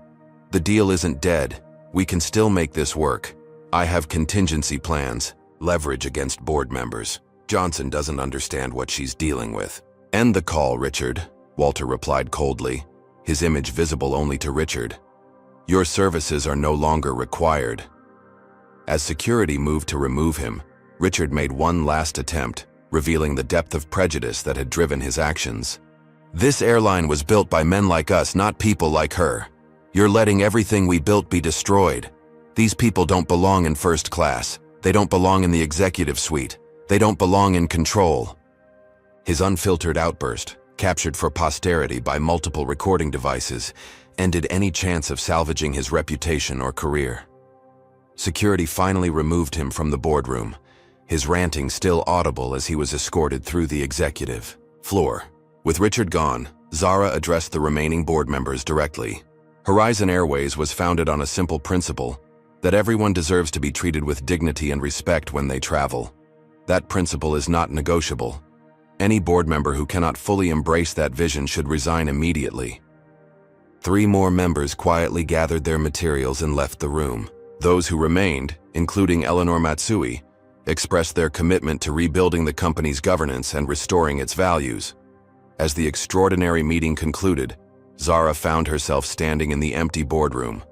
The deal isn't dead. We can still make this work. I have contingency plans, leverage against board members. Johnson doesn't understand what she's dealing with. End the call, Richard, Walter replied coldly, his image visible only to Richard. Your services are no longer required. As security moved to remove him, Richard made one last attempt, revealing the depth of prejudice that had driven his actions. This airline was built by men like us, not people like her. You're letting everything we built be destroyed. These people don't belong in first class. They don't belong in the executive suite. They don't belong in control. His unfiltered outburst, captured for posterity by multiple recording devices, ended any chance of salvaging his reputation or career. Security finally removed him from the boardroom, his ranting still audible as he was escorted through the executive floor. With Richard gone, Zara addressed the remaining board members directly. Horizon Airways was founded on a simple principle, that everyone deserves to be treated with dignity and respect when they travel. That principle is not negotiable. Any board member who cannot fully embrace that vision should resign immediately. 3 more members quietly gathered their materials and left the room. Those who remained, including Eleanor Matsui, expressed their commitment to rebuilding the company's governance and restoring its values. As the extraordinary meeting concluded, Zara found herself standing in the empty boardroom,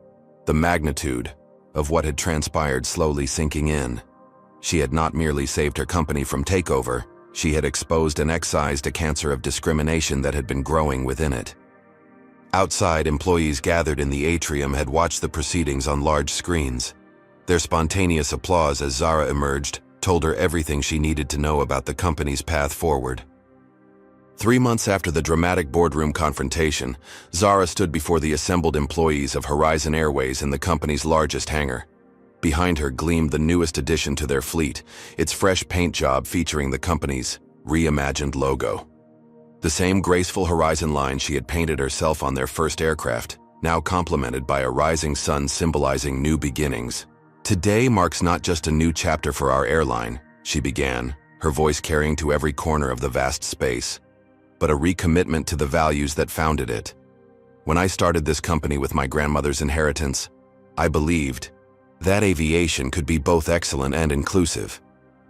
the magnitude of what had transpired slowly sinking in. She had not merely saved her company from takeover, she had exposed and excised a cancer of discrimination that had been growing within it. Outside, employees gathered in the atrium had watched the proceedings on large screens. Their spontaneous applause as Zara emerged told her everything she needed to know about the company's path forward. 3 months after the dramatic boardroom confrontation, Zara stood before the assembled employees of Horizon Airways in the company's largest hangar. Behind her gleamed the newest addition to their fleet, its fresh paint job featuring the company's reimagined logo. The same graceful Horizon line she had painted herself on their first aircraft, now complemented by a rising sun symbolizing new beginnings. Today marks not just a new chapter for our airline, she began, her voice carrying to every corner of the vast space. but a recommitment to the values that founded it. When I started this company with my grandmother's inheritance, I believed that aviation could be both excellent and inclusive.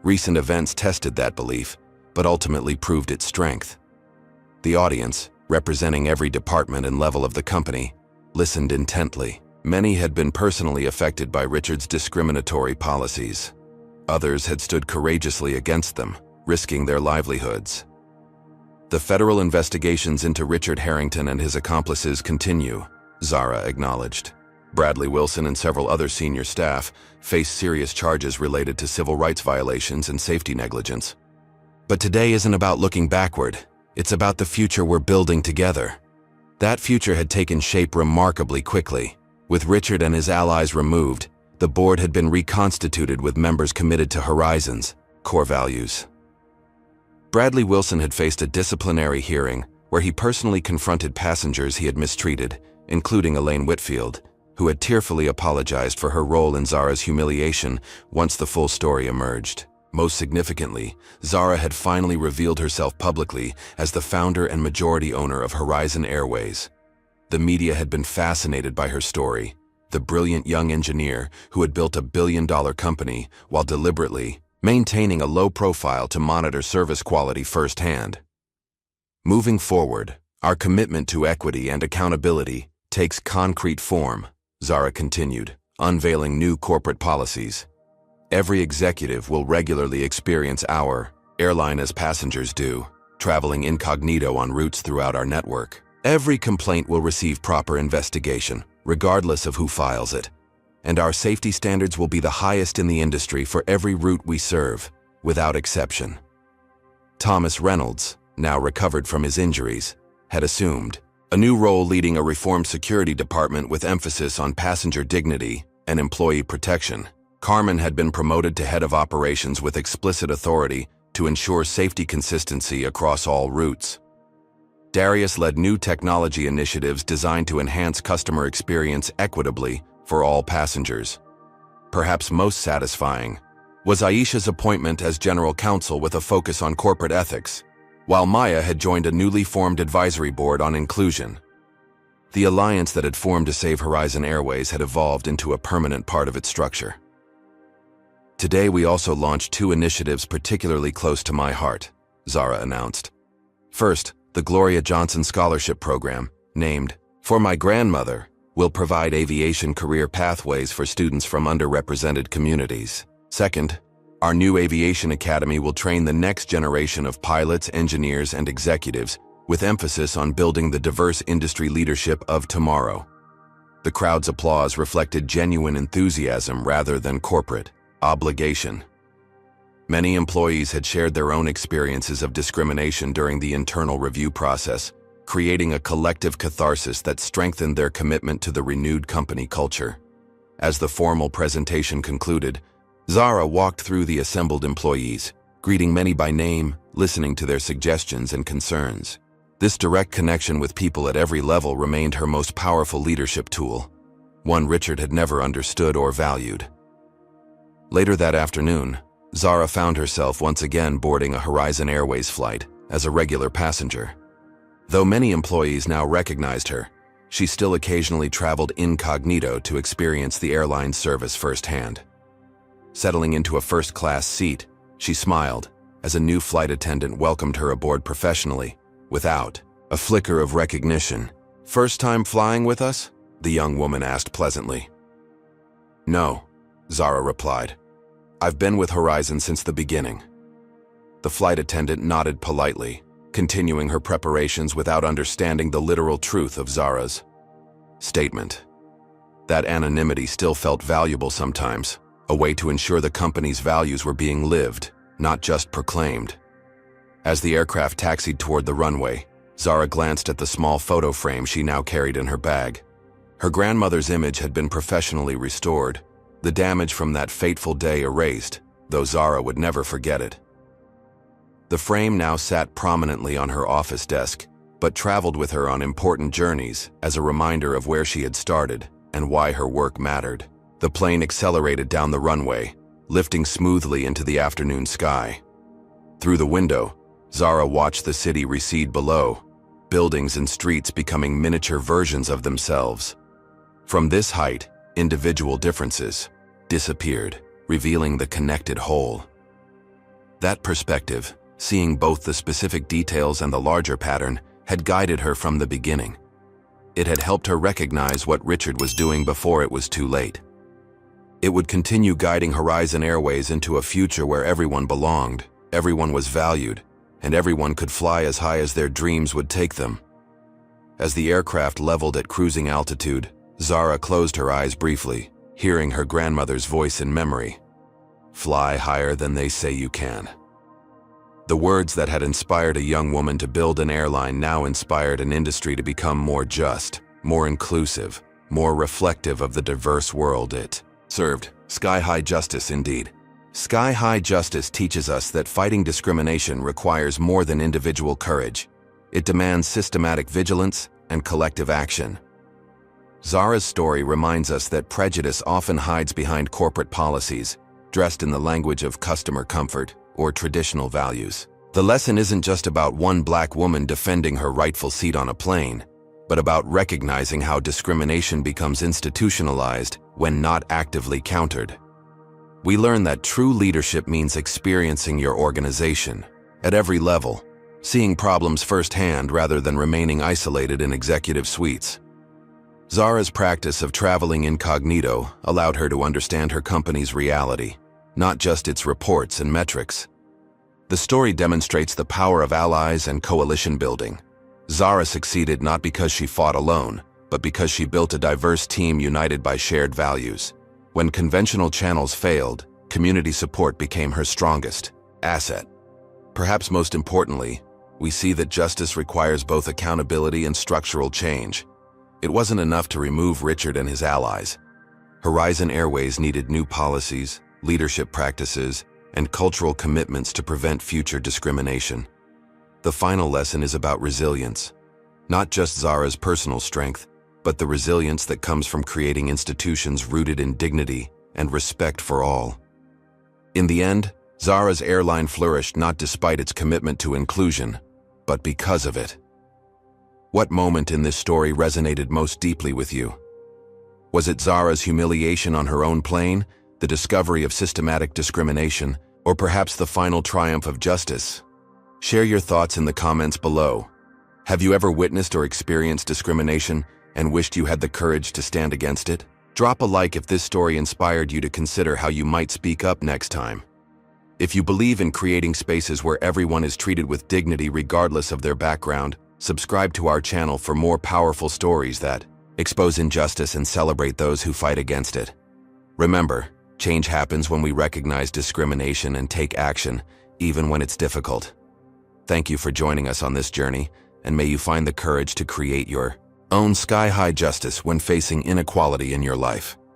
Recent events tested that belief, but ultimately proved its strength. The audience, representing every department and level of the company, listened intently. Many had been personally affected by Richard's discriminatory policies. Others had stood courageously against them, risking their livelihoods. The federal investigations into Richard Harrington and his accomplices continue, Zara acknowledged. Bradley Wilson and several other senior staff faced serious charges related to civil rights violations and safety negligence. But today isn't about looking backward, it's about the future we're building together. That future had taken shape remarkably quickly. With Richard and his allies removed, the board had been reconstituted with members committed to Horizon's core values. Bradley Wilson had faced a disciplinary hearing where he personally confronted passengers he had mistreated, including Elaine Whitfield, who had tearfully apologized for her role in Zara's humiliation once the full story emerged. Most significantly, Zara had finally revealed herself publicly as the founder and majority owner of Horizon Airways. The media had been fascinated by her story, the brilliant young engineer who had built a billion-dollar company while deliberately maintaining a low profile to monitor service quality firsthand. Moving forward, our commitment to equity and accountability takes concrete form, Zara continued, unveiling new corporate policies. Every executive will regularly experience our airline as passengers do, traveling incognito on routes throughout our network. Every complaint will receive proper investigation, regardless of who files it. And our safety standards will be the highest in the industry for every route we serve, without exception. Thomas Reynolds, now recovered from his injuries, had assumed a new role leading a reformed security department with emphasis on passenger dignity and employee protection. Carmen had been promoted to head of operations with explicit authority to ensure safety consistency across all routes. Darius led new technology initiatives designed to enhance customer experience equitably for all passengers. Perhaps most satisfying was Aisha's appointment as general counsel with a focus on corporate ethics, while Maya had joined a newly formed advisory board on inclusion. The alliance that had formed to save Horizon Airways had evolved into a permanent part of its structure. Today we also launched two initiatives particularly close to my heart, Zara announced. First, the Gloria Johnson Scholarship Program, named For My Grandmother, will provide aviation career pathways for students from underrepresented communities. Second, our new Aviation Academy will train the next generation of pilots, engineers, and executives with emphasis on building the diverse industry leadership of tomorrow. The crowd's applause reflected genuine enthusiasm rather than corporate obligation. Many employees had shared their own experiences of discrimination during the internal review process, creating a collective catharsis that strengthened their commitment to the renewed company culture. As the formal presentation concluded, Zara walked through the assembled employees, greeting many by name, listening to their suggestions and concerns. This direct connection with people at every level remained her most powerful leadership tool, one Richard had never understood or valued. Later that afternoon, Zara found herself once again boarding a Horizon Airways flight as a regular passenger. Though many employees now recognized her, she still occasionally traveled incognito to experience the airline's service firsthand. Settling into a first-class seat, she smiled as a new flight attendant welcomed her aboard professionally, without a flicker of recognition. "First time flying with us?" the young woman asked pleasantly. "No," Zara replied. "I've been with Horizon since the beginning." The flight attendant nodded politely, continuing her preparations without understanding the literal truth of Zara's statement. That anonymity still felt valuable sometimes, a way to ensure the company's values were being lived, not just proclaimed. As the aircraft taxied toward the runway, Zara glanced at the small photo frame she now carried in her bag. Her grandmother's image had been professionally restored, the damage from that fateful day erased, though Zara would never forget it. The frame now sat prominently on her office desk, but traveled with her on important journeys as a reminder of where she had started and why her work mattered. The plane accelerated down the runway, lifting smoothly into the afternoon sky. Through the window, Zara watched the city recede below, buildings and streets becoming miniature versions of themselves. From this height, individual differences disappeared, revealing the connected whole. That perspective, seeing both the specific details and the larger pattern, had guided her from the beginning. It had helped her recognize what Richard was doing before it was too late. It would continue guiding Horizon Airways into a future where everyone belonged, everyone was valued, and everyone could fly as high as their dreams would take them. As the aircraft leveled at cruising altitude, Zara closed her eyes briefly, hearing her grandmother's voice in memory. "Fly higher than they say you can." The words that had inspired a young woman to build an airline now inspired an industry to become more just, more inclusive, more reflective of the diverse world it served. Sky-high justice indeed. Sky-high justice teaches us that fighting discrimination requires more than individual courage. It demands systematic vigilance and collective action. Zara's story reminds us that prejudice often hides behind corporate policies, dressed in the language of customer comfort or traditional values. The lesson isn't just about one black woman defending her rightful seat on a plane, but about recognizing how discrimination becomes institutionalized when not actively countered. We learn that true leadership means experiencing your organization at every level, seeing problems firsthand rather than remaining isolated in executive suites. Zara's practice of traveling incognito allowed her to understand her company's reality, not just its reports and metrics. The story demonstrates the power of allies and coalition building. Zara succeeded not because she fought alone, but because she built a diverse team united by shared values. When conventional channels failed, community support became her strongest asset. Perhaps most importantly, we see that justice requires both accountability and structural change. It wasn't enough to remove Richard and his allies. Horizon Airways needed new policies, leadership practices, and cultural commitments to prevent future discrimination. The final lesson is about resilience. Not just Zara's personal strength, but the resilience that comes from creating institutions rooted in dignity and respect for all. In the end, Zara's airline flourished not despite its commitment to inclusion, but because of it. What moment in this story resonated most deeply with you? Was it Zara's humiliation on her own plane, the discovery of systematic discrimination, or perhaps the final triumph of justice? Share your thoughts in the comments below. Have you ever witnessed or experienced discrimination and wished you had the courage to stand against it? Drop a like if this story inspired you to consider how you might speak up next time. If you believe in creating spaces where everyone is treated with dignity regardless of their background, subscribe to our channel for more powerful stories that expose injustice and celebrate those who fight against it. Remember, change happens when we recognize discrimination and take action, even when it's difficult. Thank you for joining us on this journey, and may you find the courage to create your own sky-high justice when facing inequality in your life.